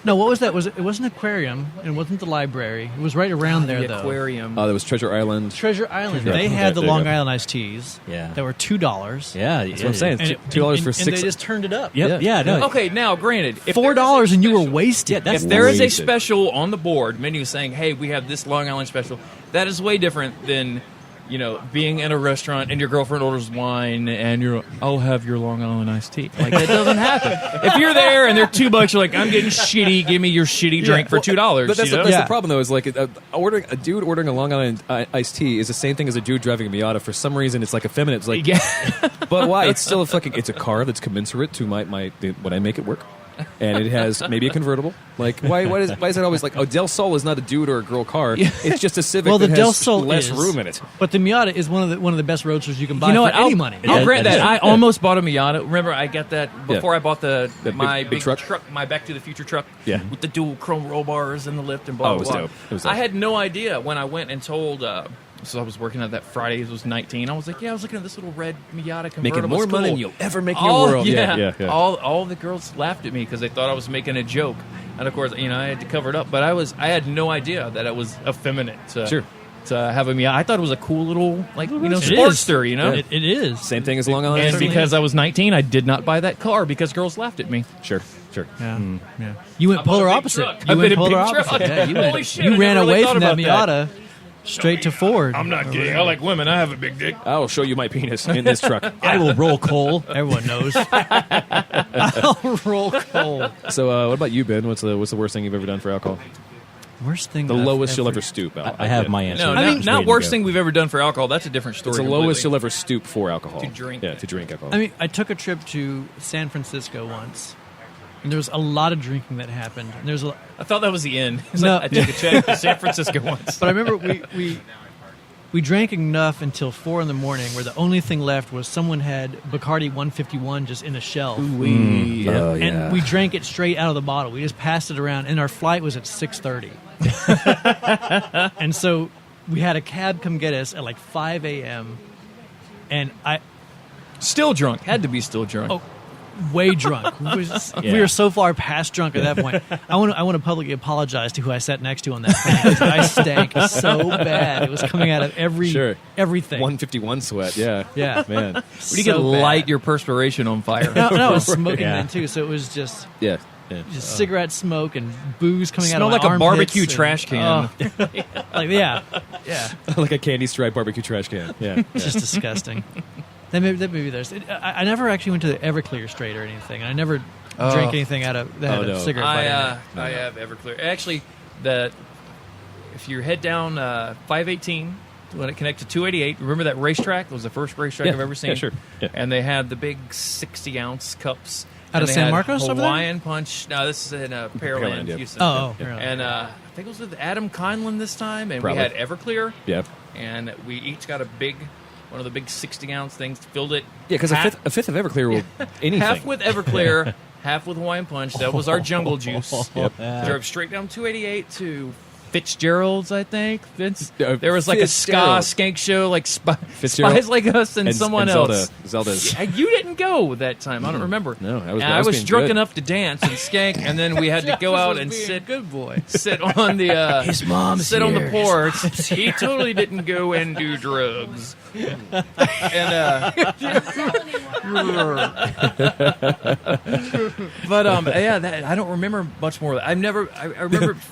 No, what was that? It wasn't Aquarium, and it wasn't the library. It was right around there, The though. aquarium. there was Treasure Island. Treasure Island. Treasure They Island. had the There you Long go. Island iced teas. Yeah. That were $2. Yeah, That's what I'm saying. And $2 for and 6. they just turned it up. Yep. Yeah. No. Okay, now granted, if $4 and you were special- wasted. that's If there is a wasted. special on the board menu saying, "Hey, we have this Long Island special," that is way different than being in a restaurant and your girlfriend orders wine and I'll have your Long Island iced tea. Like that doesn't happen. If you're there and they're $2, you're like, I'm getting shitty. Give me your shitty drink for $2. But that's, you know? that's the problem, though. Is like a dude ordering a Long Island iced tea is the same thing as a dude driving a Miata. For some reason, it's like effeminate. It's like, Yeah. but why? It's still it's a car that's commensurate to my when I make it work, and it has maybe a convertible. Like why is it always like Del Sol is not a dude or a girl car? It's just a Civic. Well, the that Del has Sol less is, room in it. But the Miata is one of the best roadsters you can buy You know for what? any I'll, money. I'll grant that. Yeah. I almost bought a Miata. Remember, I got that before I bought my big big truck? my Back to the Future truck. Yeah. With the dual chrome roll bars and the lift and blah, Oh, it blah, was blah. dope. It was dope. I had no idea when I went and told... so I was working at that Friday. It was 19. I was like, I was looking at this little red Miata convertible. Making more It's money cool. than you'll ever make in your Oh, world. Yeah. Yeah. All the girls laughed at me because they thought I was making a joke. And, of course, I had to cover it up. But I had no idea that it was effeminate to have a Miata. I thought it was a cool little, It Sportster, is. It is. Same thing as Long Island. And Certainly. because I was 19, I did not buy that car because girls laughed at me. Sure. Yeah. Yeah. You went I bought polar a big opposite. truck. You I went bid a polar big opposite. truck. Yeah, you Holy went, shit, you I ran never really away thought from that about that. Miata straight to Ford. I'm not gay. I like women. I have a big dick. I'll show you my penis in this truck. I will roll coal. Everyone knows. I'll roll coal. So, what about you, Ben? What's the worst thing you've ever done for alcohol? Worst thing. The I've lowest you'll ever stoop. I have my answer. No, I'm not, just not waiting to worst go. thing we've ever done for alcohol. That's a different story. It's the completely. lowest you'll ever stoop for alcohol. To drink. Yeah, to drink alcohol. I mean, I took a trip to San Francisco once, and there was a lot of drinking that happened. And there's a, I thought that was the end. It's No. like, I took a check to San Francisco once. but I remember we drank enough until 4 a.m, where the only thing left was someone had Bacardi 151 just in a shelf. Oh, And we drank it straight out of the bottle. We just passed it around, and our flight was at 6:30. And so we had a cab come get us at like 5 a.m. And I Still drunk. Had to be still drunk. Oh, way drunk. We were so far past drunk at that point. I want to publicly apologize to who I sat next to on that plane. I stank so bad. It was coming out of everything. 151 sweat. Yeah. Yeah. Man. you can light your perspiration on fire. No, I was smoking Yeah. then too, so it was just Yeah. cigarette smoke and booze coming out of Smelled my like a armpits barbecue and- trash can. Oh. Like yeah, Like a candy stripe barbecue trash can. Yeah. it's just disgusting. Then maybe there's. I never actually went to the Everclear straight or anything, and I never drank anything out of that had no. a cigarette butt in it. I have Everclear. Actually, if you head down 518, when it connects to 288, remember that racetrack? It was the first racetrack Yeah. I've ever seen. Yeah, sure. Yeah. And they had the big 60-ounce cups. Out And of they San had Marcos over there? Hawaiian Punch. No, this is in Pearland, yeah. Houston. Oh, really? And I think it was with Adam Conlon this time, and Probably. we had Everclear. Yeah. And we each got one of the big 60-ounce things, filled it. Yeah, because half- a fifth of Everclear will anything. Half with Everclear, half with Hawaiian Punch. That was our jungle juice. Yep. Drove straight down 288 to Fitzgerald's, I think. Vince. Yeah, There was like a ska Fitzgerald. skank show, like Fitzgerald. Spies Like Us and someone else. Zelda's. Yeah, you didn't go that time. I don't remember. No, I was- And I I was was being drunk good. enough to dance and skank, and then we had to go out and sit good boy. sit on the His mom's sit on the here. porch. He totally didn't go and do drugs. And but yeah, I don't remember much more. I remember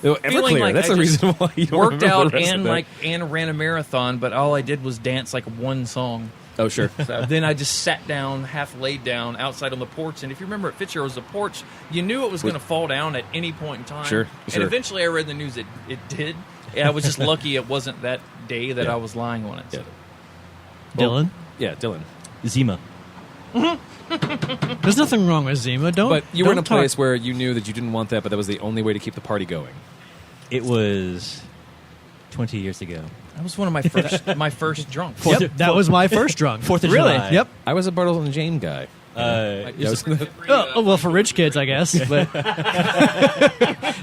No, feeling Everclear. like That's I the just reason why you don't worked remember out the rest of and that. and ran a marathon, but all I did was dance like one song. Oh, sure. So then I just sat down, half laid down outside on the porch. And if you remember at Fitzgerald's, the porch, you knew it was going to fall down at any point in time. Sure. And eventually I read the news it did. And I was just lucky it wasn't that day that Yeah. I was lying on it. So. Yeah. Dylan, Yeah, Dylan. Zima. there's nothing wrong with Zima. Don't. But you were in a don't talk- place where you knew that you didn't want that, but that was the only way to keep the party going. It was 20 years ago. That was one of my first drunk. Yep, that was my first drunk. 4th of really? July. Yep. I was a Bartles and Jane guy. Well, for rich kids, I guess. But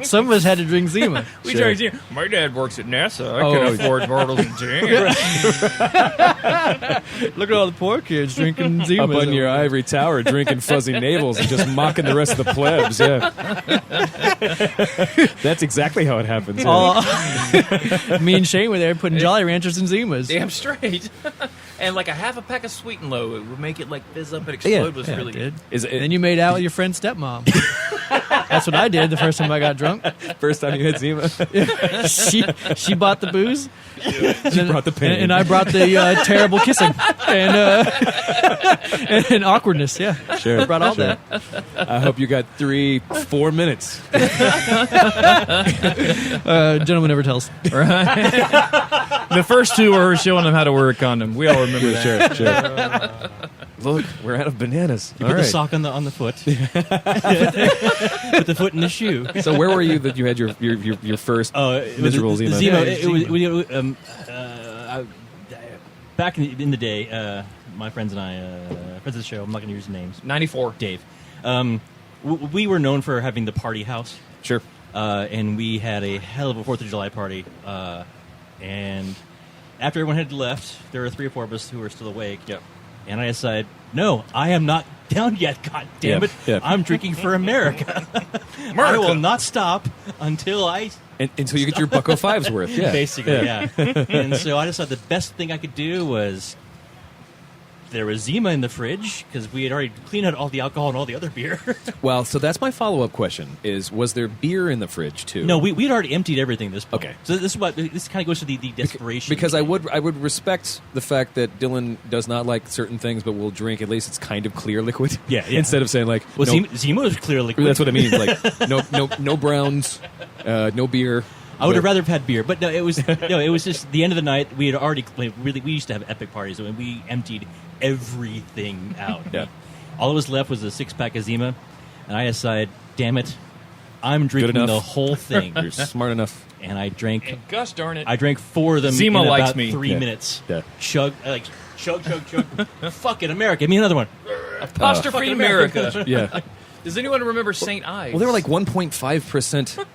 some of us had to drink Zima. We drank Zima. My dad works at NASA. I can afford bottles of gin. Look at all the poor kids drinking Zima. Up on your ivory tower, drinking fuzzy navels and just mocking the rest of the plebs. Yeah, that's exactly how it happens. Yeah. Me and Shane were there putting Jolly Ranchers and Zimas. Damn straight. And like a half a pack of Sweet and Low, it would make it like fizz up and explode. Was really good. And you made out with your friend's stepmom. That's what I did the first time I got drunk. First time you had Zima, she bought the booze. she brought the pain, and I brought the terrible kissing and awkwardness. Yeah, sure. I brought all that. I hope you got 3-4 minutes. Gentleman never tells. The first two were her showing them how to wear a condom. We all remember that. Sure. Look, we're out of bananas. You All put right. the sock on the foot. Put the foot in the shoe. So where were you that you had your first miserable Zima? Back in the day, my friends and I, friends of the show, I'm not going to use names. 94. Dave. We were known for having the party house. Sure. And we had a hell of a 4th of July party. And after everyone had left, there were 3 or 4 of us who were still awake. Yeah. And I decided, no, I am not down yet, God damn it. Yeah. I'm drinking for America. I will not stop until Until you get your bucko fives worth. Yeah. Basically, yeah. And so I decided the best thing I could do was there was Zima in the fridge because we had already cleaned out all the alcohol and all the other beer. Well, so that's my follow-up question: was there beer in the fridge too? No, we'd already emptied everything at this point. Okay. So this kind of goes to the desperation. Because I would respect the fact that Dylan does not like certain things, but will drink at least it's kind of clear liquid. Yeah. Instead of saying like, well, no, Zima was clear liquid. that's what I mean. Like no browns, no beer. I would have rather have had beer, but no, it was just the end of the night. We had already we used to have epic parties, and we emptied everything out. Yeah. All that was left was a 6-pack of Zima, and I decided, damn it, I'm drinking enough. the whole thing. You're smart enough. And I drank. And gosh darn it. I drank 4 of them Zima in likes about me. 3 Yeah. minutes. Yeah. Chug. Fucking America. Give me another one. Apostrophe America. Yeah. Does anyone remember St. Ives? Well, they were like 1.5%.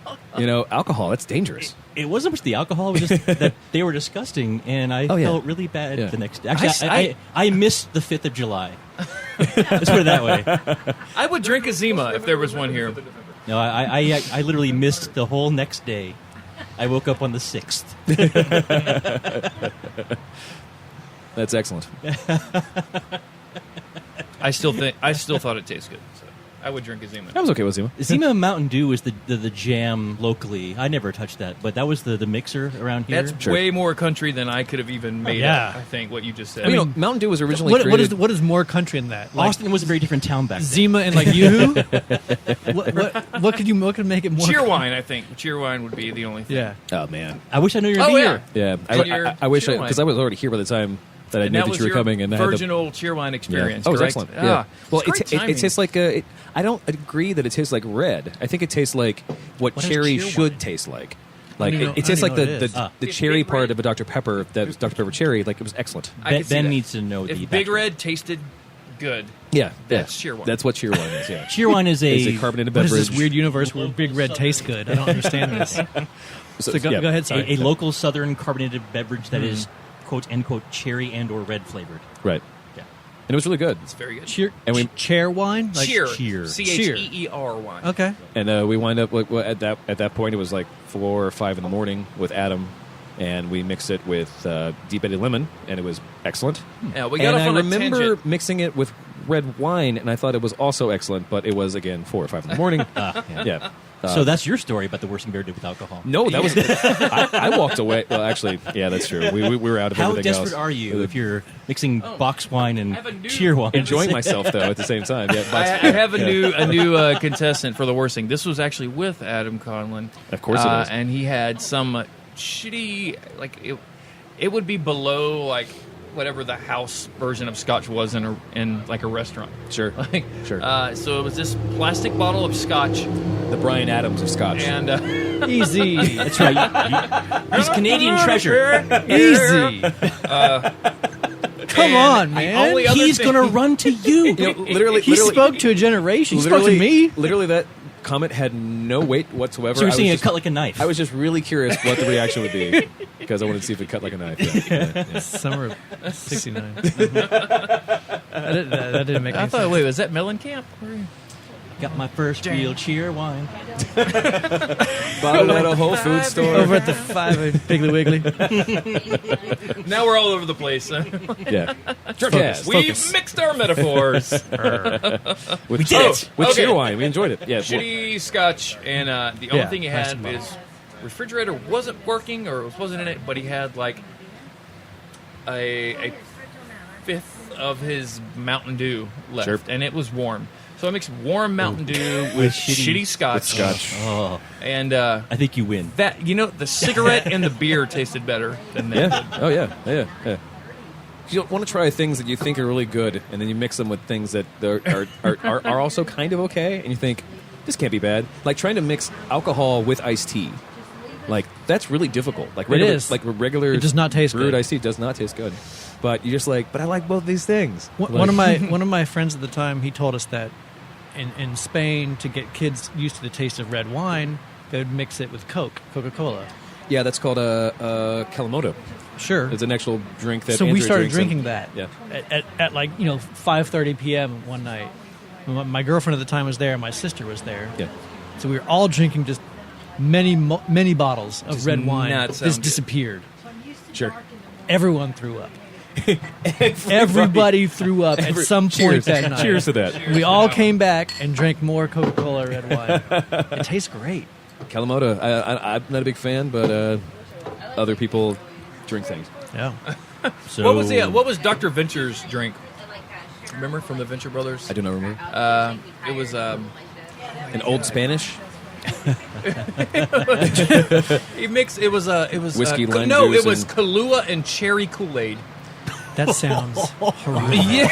Alcohol. That's dangerous. It wasn't much the alcohol; it was just that they were disgusting, and I Oh, yeah. felt really bad Yeah. the next day. Actually, I missed the 5th of July. Let's put it that way. I would drink a Zima if there was one here. No, I literally missed the whole next day. I woke up on the 6th. That's excellent. I still thought it tasted good. So I would drink a Zima. I was okay with Zima. Zima Mountain Dew is the jam locally. I never touched that, but that was the mixer around here. That's way more country than I could have even made Yeah. up, I think, what you just said. Well, Mountain Dew was originally What created. is more country than that? Like Austin was a very different town back then. Zima and like Yoo-hoo? what could make it more? Cheerwine, I think. Cheerwine would be the only thing. Yeah. Oh man. I wish I knew your Oh, beer. yeah. Yeah. I wish Cheerwine. because I was already here by the time that I And knew that that was you were your coming, and I had the virginal Cheerwine experience, Oh, it was correct? excellent. Ah, Yeah. Well, it's great it timing. tastes like I don't agree that it tastes like red. I think it tastes like what What is cherry Cheerwine? should taste like. Like I don't it even tastes know like what it is. the If cherry Big part Red- of a Dr Pepper that was Dr Pepper cherry. Like it was excellent. I Ben, could see that. needs to know the If Big backstory. Red tasted good, Yeah, That's Cheerwine. That's what Cheerwine is. Yeah, Cheerwine is it's a carbonated What is beverage. this weird universe where Big Red tastes good? I don't understand this. So go ahead, sorry. a local southern carbonated beverage that is quote unquote cherry and or red flavored. Right. Yeah. And it was really good. it's very good. Cheer, And we- chair wine? Like, Cheer. cheer. Cheer wine. Okay. And we wind up at that point. It was like 4 or 5 in the morning with Adam, and we mixed it with Deep Eddy Lemon, and it was excellent. Yeah, we got and off on I a remember tangent. mixing it with red wine, and I thought it was also excellent, but it was again 4 or 5 in the morning. Yeah. So that's your story about the worst thing beer did with alcohol. No, that was. I walked away. Well, actually, yeah, that's true. We were out of How everything desperate else. are you if you're mixing box wine and I have a new- cheer wine? Enjoying myself though at the same time. Yeah, I have a new contestant for the worst thing. This was actually with Adam Conlon. Of course it was. And he had some shitty, like it would be below like whatever the house version of Scotch was in like a restaurant. Sure, Like, sure. So it was this plastic bottle of Scotch, The Bryan Adams of Scotch. and Easy. That's right. He's Canadian treasure. Easy. Come And on, the man. only other He's thing- going to run to you. Literally, He spoke to a generation. He spoke to me. Literally, that comment had no weight whatsoever. So you're I was saying it just- cut like a knife. I was just really curious what the reaction would be because I wanted to see if it cut like a knife. Yeah. Summer of '69. that didn't make I any thought, sense. wait, was that Mellencamp? Got my first real cheer wine. Bottled at a Whole Food store. Over at the 5 at Piggly Wiggly. Now we're all over the place. Yeah. Focus. We mixed our metaphors. We did it! With Okay. cheer wine. We enjoyed it. Yeah. Shitty scotch, and the only Yeah, thing he nice had and well. is refrigerator wasn't working or wasn't in it, but he had like a fifth of his Mountain Dew left, Sure. and it was warm. So I mixed warm Mountain Dew with shitty scotch, Scotch. Oh, and I think you win. that the cigarette and the beer tasted better than that. Yeah. Oh, yeah. Yeah. Yeah. You don't want to try things that you think are really good, and then you mix them with things that are also kind of okay, and you think, this can't be bad. Like trying to mix alcohol with iced tea. Like, that's really difficult. Like regular, is. Like regular It does not taste brewed good. iced tea does not taste good. But you're just like, but I like both these things. One of my friends at the time, he told us that in Spain, to get kids used to the taste of red wine, they would mix it with Coca-Cola. Yeah, that's called a Calamoto. Sure. It's an actual drink that So we Andrea started drinks drinking and- that Yeah. at like 5:30 p.m. one night. My girlfriend at the time was there, and my sister was there. Yeah. So we were all drinking just many bottles of Does red wine. not sound This good. disappeared. Sure. Everyone threw up. Everybody threw up at some point Cheers. that night. Cheers to that. We all came back and drank more Coca-Cola red wine. It tastes great. Calamoto. I'm not a big fan, but other people drink things. Yeah. So What was Dr. Venture's drink? Remember from the Venture Brothers? I do not remember. It was An Old Spanish? he mixed. It was Whiskey, lime no, juice, it was and- Kahlua and cherry Kool-Aid. That sounds horrific.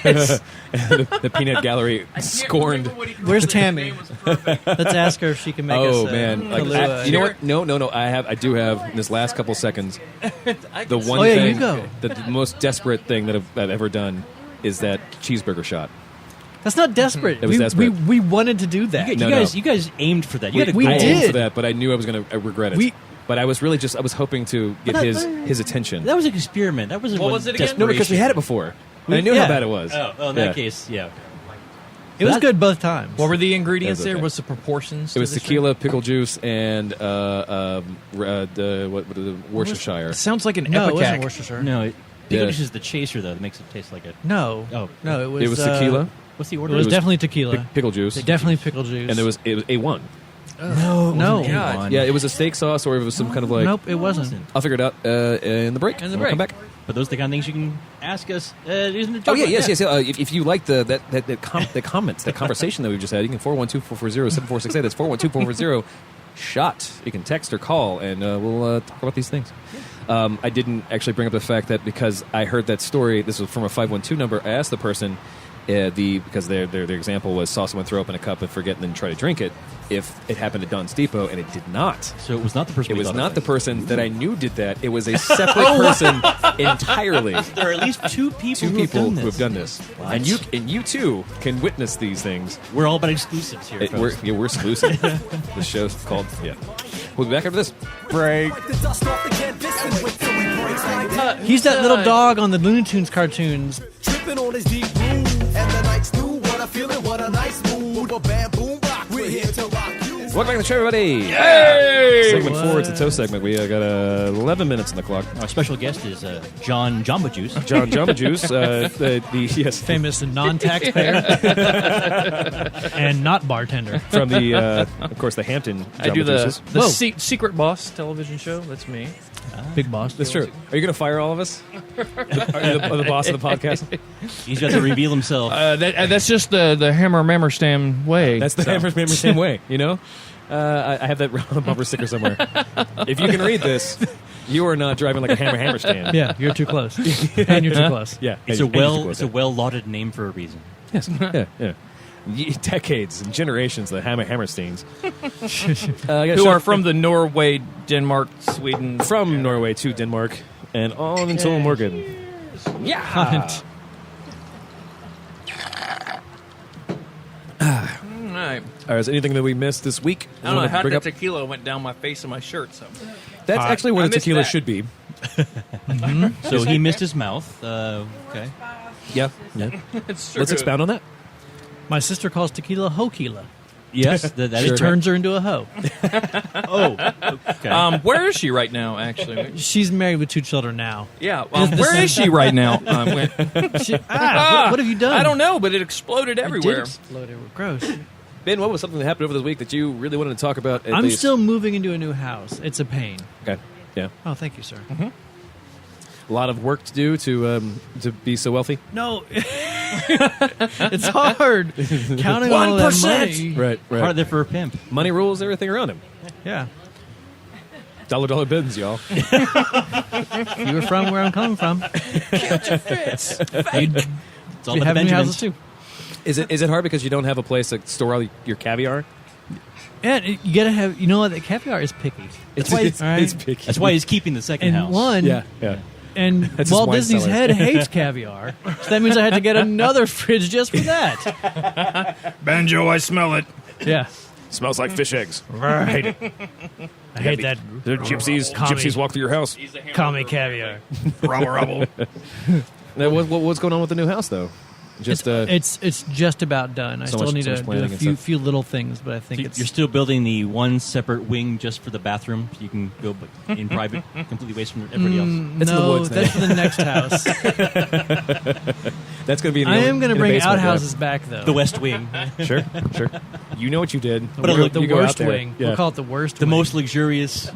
Yes. The Peanut Gallery scorned. Where's Tammy? Let's ask her if she can make us Oh man! Like, Kahlua. you know what? No. I do have in this last couple seconds. The one Oh, yeah, thing, you go. the most desperate thing that I've ever done is that cheeseburger shot. That's not desperate. It was desperate. We wanted to do that. No, you guys aimed for that. You had a We goal. I aimed did. for that, but I knew I was going to regret it. We- but I was really I was hoping to get But his attention. That was an experiment. That wasn't What one was it again? No, because we had it before. And I knew Yeah. how bad it was. Oh, in Yeah. that case, yeah. Okay. It was That- good both times. What were the ingredients It was there? okay. What's the proportions? It was to this tequila, pickle juice, and the Worcestershire. drink? Sounds like an No, it wasn't epicac. Worcestershire. No, pickle Yeah. juice is the chaser though that makes it taste like a. No. Oh. No, it was. It was tequila, What's the It order? was was definitely tequila. pickle juice, Definitely pickle juice. and it was A1. no, No. God. Yeah, it was a steak sauce, or it was some kind of like. Nope, it wasn't. I'll figure it out in the break. In the We'll come break. back. But those are the kind of things you can ask us. Isn't it? Oh yeah, yes. If you like the comments, that conversation that we just had, you can 412-440-7468. That's 412-440 shot. You can text or call, and we'll talk about these things. I didn't actually bring up the fact that because I heard that story. This was from a 512 number. I asked the person because their example was saw someone throw up in a cup and forget and then try to drink it. If it happened at Don's Depot, and it did not. So it was not the person. It we was thought not it the was. person that I knew did that. It was a separate person entirely. There are at least two people. Two people who have done this, What? and you too can witness these things. We're all about exclusives here. folks. We're exclusive. The show's called We'll be back after this break. Wipe the dust off the canvas and wait till he breaks like that. He's that little dog on the Looney Tunes cartoons. Tripping on his deep groove. And the night's new. What a feeling, what a nice mood. A bad boom rock. We're here to rock you. Welcome back to the show, everybody. Hey! Segment 4, it's a toast segment. We got 11 minutes on the clock. Our special guest is John Jamba Juice. John Jamba Juice, yes, Famous and not bartender. from the of course the Hampton Jamba I do Juices. the Whoa. Secret Boss television show. That's me. Big boss. That's true. Are you going to fire all of us? Are you the boss of the podcast? He's got to reveal himself. That's just the Hammer Mammerstam way. That's the Hammer's Memory same way, you know? I have that on a bumper sticker somewhere. If you can read this, you are not driving like a hammer stand. Yeah, you're too close. And you're too close. Yeah. It's and a you're too close. well lauded name for a reason. Yes. Yeah. Decades and generations of the Hammersteins. who are from the Norway, Denmark, Sweden. from Norway to Denmark and on until Morgan. Yeah. comment. All right. Is anything that we missed this week? I don't know. wanna Half bring the up? tequila went down my face and my shirt. So That's actually where I the missed tequila that. should be. So he missed his mouth. Okay. Yeah. it's true. Let's expound on that. My sister calls tequila hoquila. Yes, that She is turns her into a hoe. Oh, okay. Where is she right now? Actually, She's married with 2 children now. yeah. Where is she right now? What have you done? I don't know, but it exploded It did everywhere. explode everywhere. Gross. Ben, what was something that happened over this week that you really wanted to talk about? At I'm least? still moving into a new house. It's a pain. Okay. Yeah. Oh, thank you, sir. A lot of work to do to be so wealthy. No, it's hard. Counting all that 1%. money. Right. Part of it for a pimp. Money rules everything around him. Yeah. Dollar bins, y'all. You were from where I'm coming from. It's all We the have new Benjamins. houses too. Is it hard because you don't have a place to store all your caviar? And you gotta have. You know what? The caviar is picky. It's all right. it's picky. That's why he's keeping the second And house. one. Yeah. And That's his Walt wine Disney's cellar. head hates caviar, so that means I had to get another fridge just for that. Banjo, I smell it. Yeah. Smells like fish eggs. Right. I hate that. The gypsies Commie. walk through your house. Call me caviar. Rubble, rubble. Now, what's going on with the new house though? Just It's just about done. I So still much- need so to much do planning a and few stuff. little things, but I think So it's you're still building the one separate wing just for the bathroom, so you can go in private, completely away from everybody else. It's in the no. woods now. That's for the next house. that's going to be. I am going to in the bring basement, outhouses back though. The West Wing, yeah. Sure. You know what you did. But You go- the you go out worst there. wing. Yeah. We'll call it the worst. the wing. most luxurious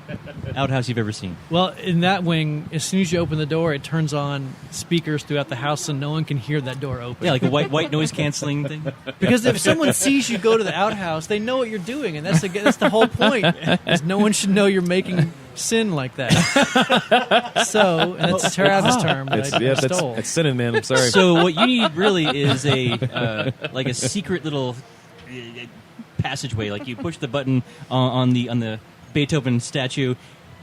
outhouse you've ever seen. Well, in that wing, as soon as you open the door, it turns on speakers throughout the house, so no one can hear that door open. Yeah, like a white noise canceling thing. Because if someone sees you go to the outhouse, they know what you're doing, and that's the whole point. Is no one should know you're making sin like that. So, and it's Travis' term that I stole. That's sinning, man. I'm sorry. So what you need really is a like a secret little passageway. Like you push the button on the Beethoven statue,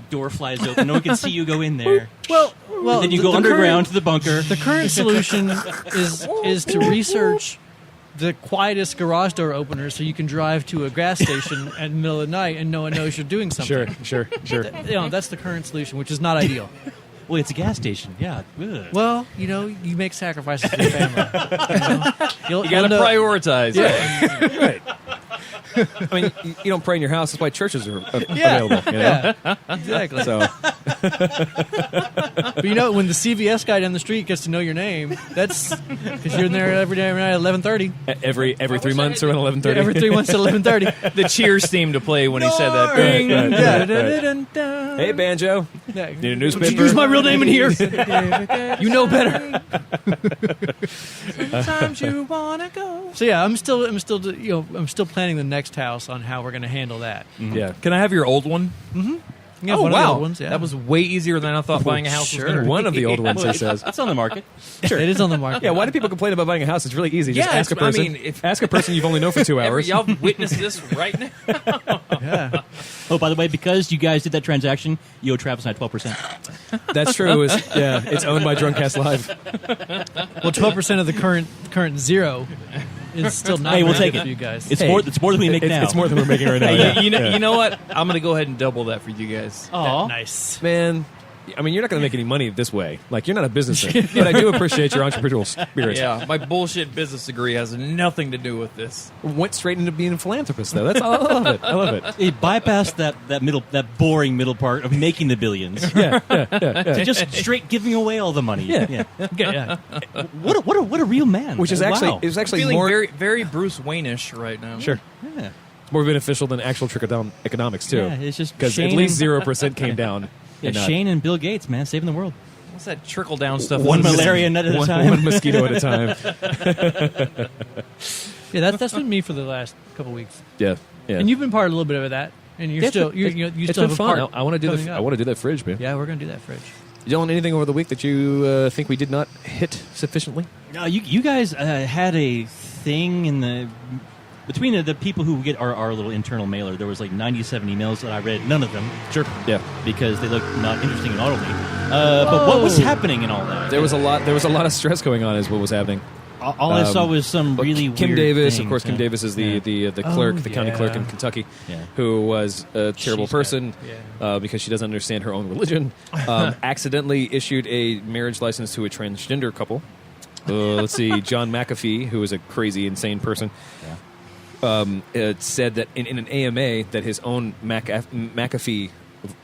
door flies open, no one can see you go in there. Well, Then you go the underground to the bunker. The current solution is to research the quietest garage door opener, so you can drive to a gas station at the middle of the night and no one knows you're doing something. Sure. That's the current solution, which is not ideal. Well, it's a gas station. Yeah. Ugh. Well, you make sacrifices for your family. You'll You got to know- prioritize. Right. I mean, you don't pray in your house. That's why churches are available. You know? Yeah, exactly. So But when the CVS guy down the street gets to know your name, that's because you're in there every day, every night at 11:30. every 3 months around 11:30. Every 3 months at 11:30. The Cheers theme to play when he said that. Ring. right, Yeah. right. Da-da-da-da-da. Hey, Banjo. Yeah. Need a newspaper? Don't you use my real name in here. You know better. Sometimes you wanna go. So yeah, I'm still planning the next house on how we're going to handle that. Yeah. Can I have your old one? Yeah, one of the old ones. Yeah, That was way easier than I thought buying a house was Sure. going to be. One of the old ones, he says. It's on the market. it is on the market. Yeah, why do people complain about buying a house? It's really easy. Just Yeah, ask a I person. mean, ask a person you've only known for 2 hours. Y'all witness this right now. Yeah. Oh, by the way, because you guys did that transaction, you owe Travis and I 12%. That's true. It's owned by Drunkcast Live. Well, 12% of the current zero is still not. Hey, we'll very take good it. for you guys. It's more than we make now. It's more than we're making right now. Hey, yeah. you know what? I'm going to go ahead and double that for you guys. Aw. Nice. Man, I mean, you're not going to make any money this way. Like, you're not a businessman. But I do appreciate your entrepreneurial spirit. Yeah, my bullshit business degree has nothing to do with this. Went straight into being a philanthropist, though. I love it. I love it. It bypassed that boring middle part of making the billions. To just straight giving away all the money. Yeah. Yeah. What a real man. Which is actually Wow. it was actually Feeling more very, very Bruce Wayne-ish right now. sure. Yeah. It's more beneficial than actual trickle-down economics too. Yeah, it's just because at Shane least and- 0% came down. Yeah, and not Shane and Bill Gates, man, saving the world. What's that trickle-down stuff? One malaria nut at a time. one mosquito at a time. Yeah, that's been me for the last couple weeks. Yeah. And you've been part of a little bit of that, and you're It's still been- you it's still been have a fun. part. I want to do coming up. I want to do that fridge, man. Yeah, we're gonna do that fridge. Dylan, anything over the week that you think we did not hit sufficiently? You guys had a thing in the between the people who get our little internal mailer, there was like 97 emails that I read. None of them. Sure. Yeah. Because they look not interesting at all to me. But what was happening in all that? There was a lot of stress going on, is what was happening. All I saw was some really Kim weird Davis, things. of course. Kim Davis is the clerk, the county clerk in Kentucky, who was a terrible person because she doesn't understand her own religion. Accidentally issued a marriage license to a transgender couple. Let's see, John McAfee, who is a crazy, insane person, said that in an AMA that his own McAfee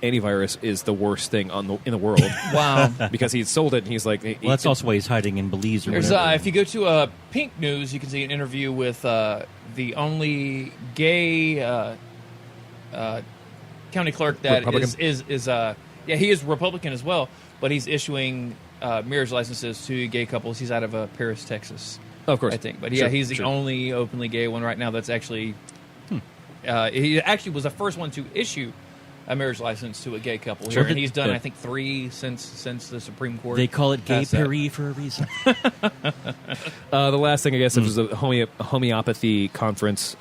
antivirus is the worst thing in the world. Wow. Because he sold it, and he's like... Well, that's also why he's hiding in Belize or There's, whatever. if you go to Pink News, you can see an interview with the only gay county clerk that is he is Republican as well, but he's issuing marriage licenses to gay couples. He's out of Paris, Texas. Oh, of course. I think. But Sure, he's the only openly gay one right now that's actually... he actually was the first one to issue a marriage license to a gay couple here, and he's done, I think, 3 since the Supreme Court. They call it gay passed that. Paris for a reason. The last thing, I guess, it was a homeopathy conference.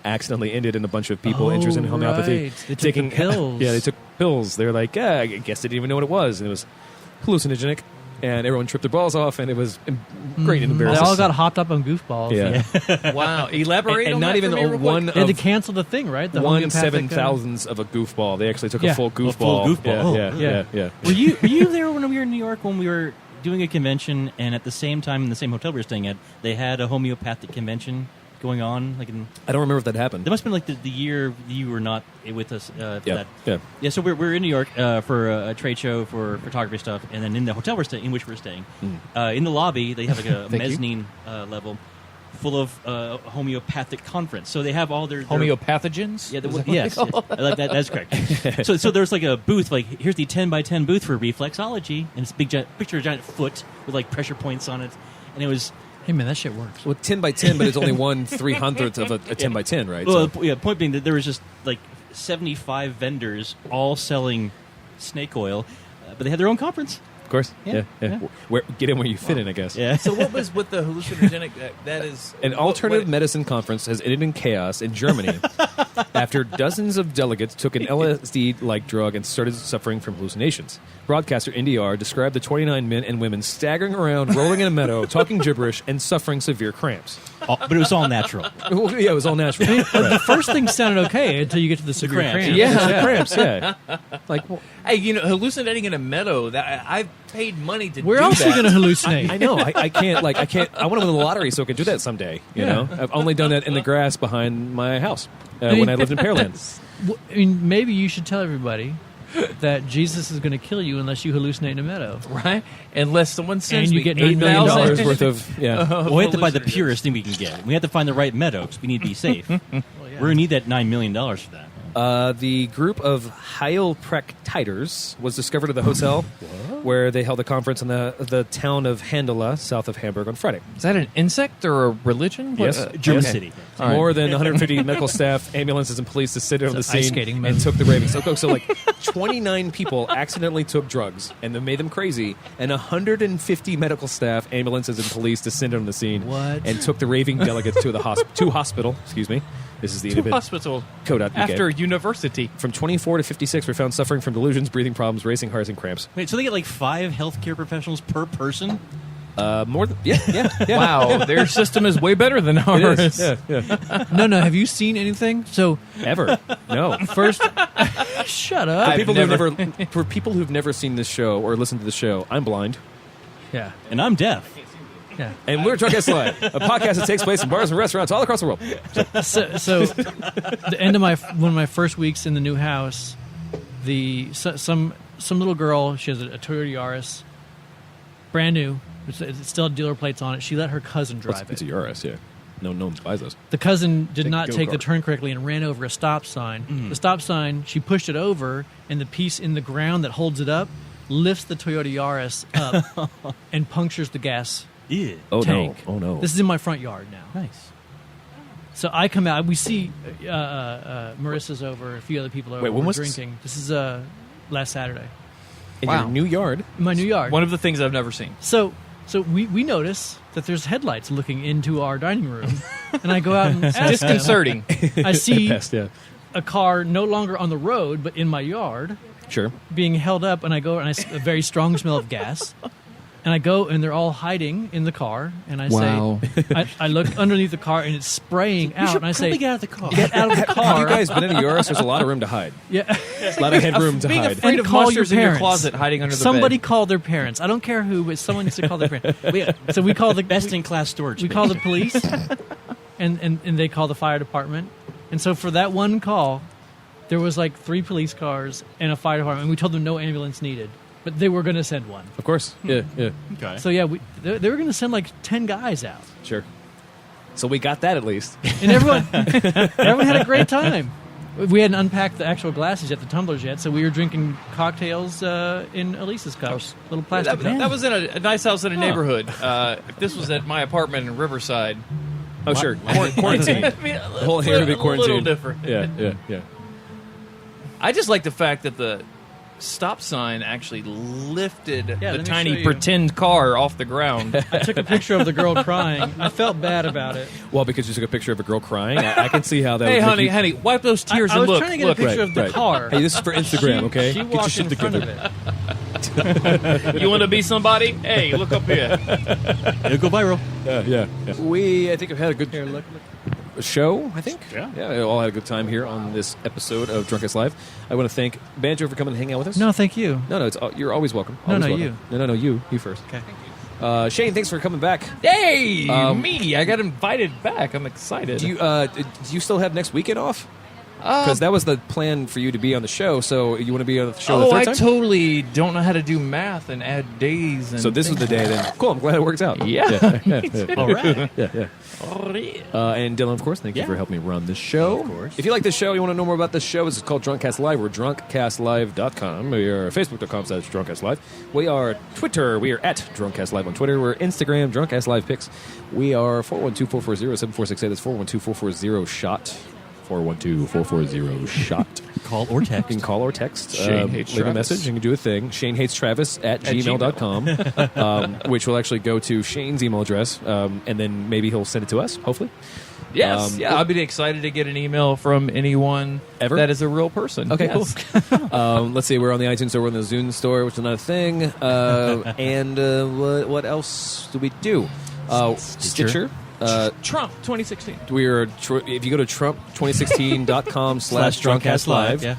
Accidentally ended in a bunch of people interested in homeopathy right. They took taking the pills. Yeah, they took pills. They were like, I guess they didn't even know what it was, and it was hallucinogenic. And everyone tripped their balls off, and it was great and They embarrassing. all got hopped up on goofballs. Yeah. Wow. Elaborate And on not that even for me real quick. one They had to of cancel the thing, right? The 1/7,000th of a goofball. They actually took Yeah. a full goofball. goofball. Yeah. Were you there when we were in New York when we were doing a convention, and at the same time in the same hotel we were staying at, they had a homeopathic convention going on? Like I don't remember if that happened. that must have been like the year you were not with us. For Yeah, that. yeah. Yeah, so we're in New York for a trade show for photography stuff, and then in the hotel in which we're staying, in the lobby they have like a mezzanine level full of homeopathic conference. So they have all their Homeopathogens? Yeah, Is that what yes, they call it? that's correct. so there's like a booth, like here's the 10x10 booth for reflexology, and it's a big picture of a giant foot with like pressure points on it, and it was. Hey man, that shit works. Well, 10x10, but it's only 1/300th of a 10x10, right? Well, So- point being that there was just like 75 vendors all selling snake oil, but they had their own conference. of course. Yeah. Get in where you fit in, I guess. Yeah. So what was with the hallucinogenic? That is An alternative medicine conference has ended in chaos in Germany after dozens of delegates took an LSD-like drug and started suffering from hallucinations. Broadcaster NDR described the 29 men and women staggering around, rolling in a meadow, talking gibberish, and suffering severe cramps. But it was all natural. Well, yeah, it was all natural. The first thing sounded okay until you get to the severe cramps. cramps. Yeah, the cramps, yeah. Like, well, Hey, hallucinating in a meadow. That I've paid money to. Where do else are that. you going to hallucinate? I know. I can't. I want to win the lottery so I can do that someday. You know, I've only done that in the grass behind my house when I lived in Pearland. I mean, maybe you should tell everybody that Jesus is going to kill you unless you hallucinate in a meadow. Right? Unless someone sends And you me get $8 million $8,000 worth of Well, we have to buy the purest thing we can get. We have to find the right meadow because we need to be safe. We're going to need that $9 million for that. The group of Heilpraktikers was discovered at the hotel where they held a conference in the town of Handela, south of Hamburg, on Friday. Is that an insect or a religion? Yes. German Okay. City. All right. More than 150 medical staff, ambulances, and police descended on the It's an ice scene skating and move. took the ravings. So like 29 people accidentally took drugs and they made them crazy, and 150 medical staff, ambulances, and police descended on the scene What? and took the raving delegates to hospital. Excuse me. This is the To Inhibit hospital code.uk. after university. From 24 to 56 were found suffering from delusions, breathing problems, racing hearts, and cramps. Wait, so they get like 5 healthcare professionals per person? More than yeah. Wow, their system is way better than ours. It is. Yeah. No. Have you seen anything? So Ever. No. first, shut up. For people who've never seen this show or listened to the show, I'm blind. Yeah, And I'm deaf. yeah. And we're Drunk Guest Live, a podcast that takes place in bars and restaurants all across the world. So the end of one of my first weeks in the new house, some little girl, she has a Toyota Yaris, brand new. It's still had dealer plates on it. She let her cousin drive It's a it. Urus, yeah. No one buys those. The cousin did Big not take the go-kart. turn correctly and ran over a stop sign. The stop sign, she pushed it over, and the piece in the ground that holds it up lifts the Toyota Yaris up and punctures the gas Yeah. Oh, tank. no. Oh, no. This is in my front yard now. Nice. So I come out. We see Marissa's over, a few other people over. Wait, when we're was this? drinking. This is last Saturday In Wow. your new yard? in my new yard. One of the things I've never seen. So So we notice that there's headlights looking into our dining room, and I go out and ask them. Disconcerting. I see Best, yeah. a car no longer on the road, but in my yard, Sure. being held up, and I go and a very strong smell of gas. And I go, and they're all hiding in the car, and I Wow. say, I look underneath the car, and it's spraying out, and I say, get out of the car. get out of the Have car. you guys been in a Urus? There's a lot of room to hide. Yeah. A lot of headroom to Being hide. afraid And of call your monsters in your parents. closet hiding under the Somebody bed. call their parents. I don't care who, but someone needs to call their parents. So we call the Best in class storage. we space. call the police, and they call the fire department. And so for that one call, there was like 3 police cars and a fire department. And we told them no ambulance needed, but they were going to send one. Of course. Yeah, yeah. Okay. So yeah, they were going to send like 10 guys out, Sure. So we got that at least. and everyone had a great time. We hadn't unpacked the actual glasses yet, the tumblers yet, so we were drinking cocktails in Elisa's cups, little plastic cups. That was in a nice house in a neighborhood. This was at my apartment in Riverside. Oh, sure. Quarantine. I mean, The whole area would be a quarantined. little different. Yeah. I just like the fact that the stop sign actually lifted let the me show tiny you. pretend car off the ground. I took a picture of the girl crying. I felt bad about it. Well, because you took a picture of a girl crying, I can see how that Hey, would make honey, you- honey, wipe those tears I and was look. trying to get a look. picture of the car. Hey, this is for Instagram, okay? She Get your walked shit in front of together. it. You want to be somebody? Hey, look up here. It'll go viral. Yeah. We, I think, have had a good Here, look. show, I think. Yeah. We all had a good time here on this episode of Drunkest Live. I want to thank Banjo for coming and hanging out with us. No, thank you. No, it's you're always welcome. No, Always no, welcome. you. No, you first. Okay. Shane, thanks for coming back. Hey, Um, me. I got invited back. I'm excited. Do you still have next weekend off? Because that was the plan for you to be on the show. So you want to be on the show the I third time? totally don't know how to do math and add days. And So this was the day then. Cool. I'm glad it worked out. Yeah. All right. Yeah. And Dylan, of course, thank you Yeah. for helping me run this show. Of course. If you like this show, you want to know more about this show, it's called Drunkcast Live. We're drunkcastlive.com. We are facebook.com/drunkcastlive. We are Twitter. We are at Drunkcast Live on Twitter. We're Instagram, Drunkcast Live Pics. We are 412-440-7468. That's 412-440-SHOT. 412-440-SHOT. Call or You text. can call or text. Shane hates leave a Travis. message. You can do a thing. Shane hates Travis at gmail.com, which will actually go to Shane's email address, and then maybe he'll send it to us, hopefully. Yes. I'll be excited to get an email from anyone Ever? that is a real person. Okay, Yes. cool. Let's see. We're on the iTunes store. We're on the Zune store, which is another thing. And what else do we do? Stitcher. Trump 2016. We are. If you go to Trump2016.com/drunkcastlive, Yeah.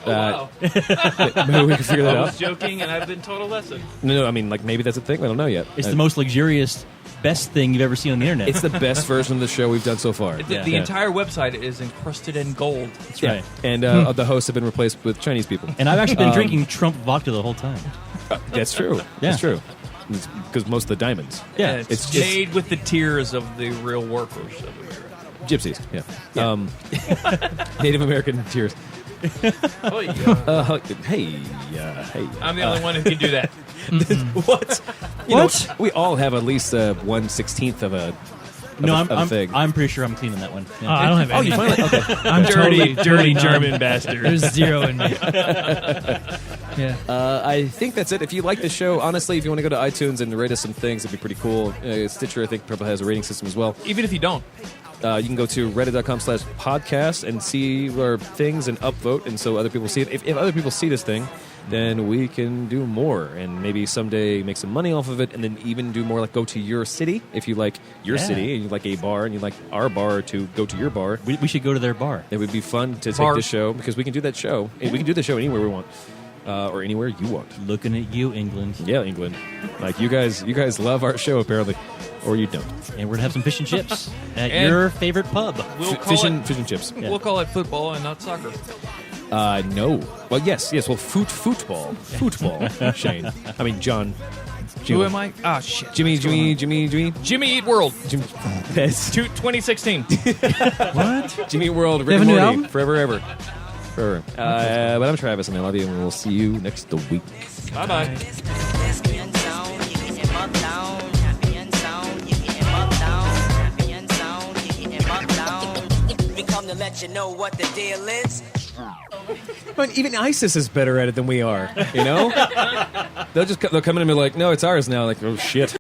Wow. maybe we can figure that I out. was joking, and I've been told a lesson. No, I mean, like maybe that's a thing. I don't know yet. It's the most luxurious, best thing you've ever seen on the internet. It's the best version of the show we've done so far. The entire website is encrusted in gold. That's Yeah. right. And the hosts have been replaced with Chinese people. And I've actually been drinking Trump vodka the whole time. That's true. Yeah. That's true. Because most of the diamonds. Yeah. And It's it's made with the tears of the real workers of America. Gypsies, yeah. Native American tears. Oh, yeah. Hey. I'm the only one who can do that. What? What? We all have at least 1/16 of a No, of a thing. I'm pretty sure I'm clean on that one. Oh, I don't have any. finally? Okay. I'm Dirty totally German none. bastard. There's 0 in me. Yeah. I think that's it. If you like the show, honestly, if you want to go to iTunes and rate us some things, it'd be pretty cool. Stitcher, I think, probably has a rating system as well. Even if you don't. You can go to reddit.com/podcast and see our things and upvote, and so other people see it. If other people see this thing, then we can do more and maybe someday make some money off of it, and then even do more, like go to your city if you like your city and you like a bar and you like our bar to go to your bar. We should go to their bar. It would be fun to take Bar. this show because we can do that show. We can do the show anywhere we want, or anywhere you want. Looking at you, England. Yeah, England. Like you guys love our show apparently, or you don't. And we're going to have some fish and chips at And- your favorite pub. We'll call Fish it. and chips. Yeah. We'll call it football and not soccer. No. Well, yes. Well, football, Shane. I mean, John. Who am I? Ah, shit. Jimmy. Jimmy Eat World. Yes. 2016. What? Jimmy World. They have Rick a and new Morty. album? Forever. But I'm Travis, and I love you, and we'll see you next week. Bye-bye. Lesbian sound, you getting bucked down. Champion sound, you getting bucked down. Champion sound, you getting bucked down. We come to let you know what the deal is. But even ISIS is better at it than we are. You know, they'll come in and be like, "No, it's ours now." Like, oh shit.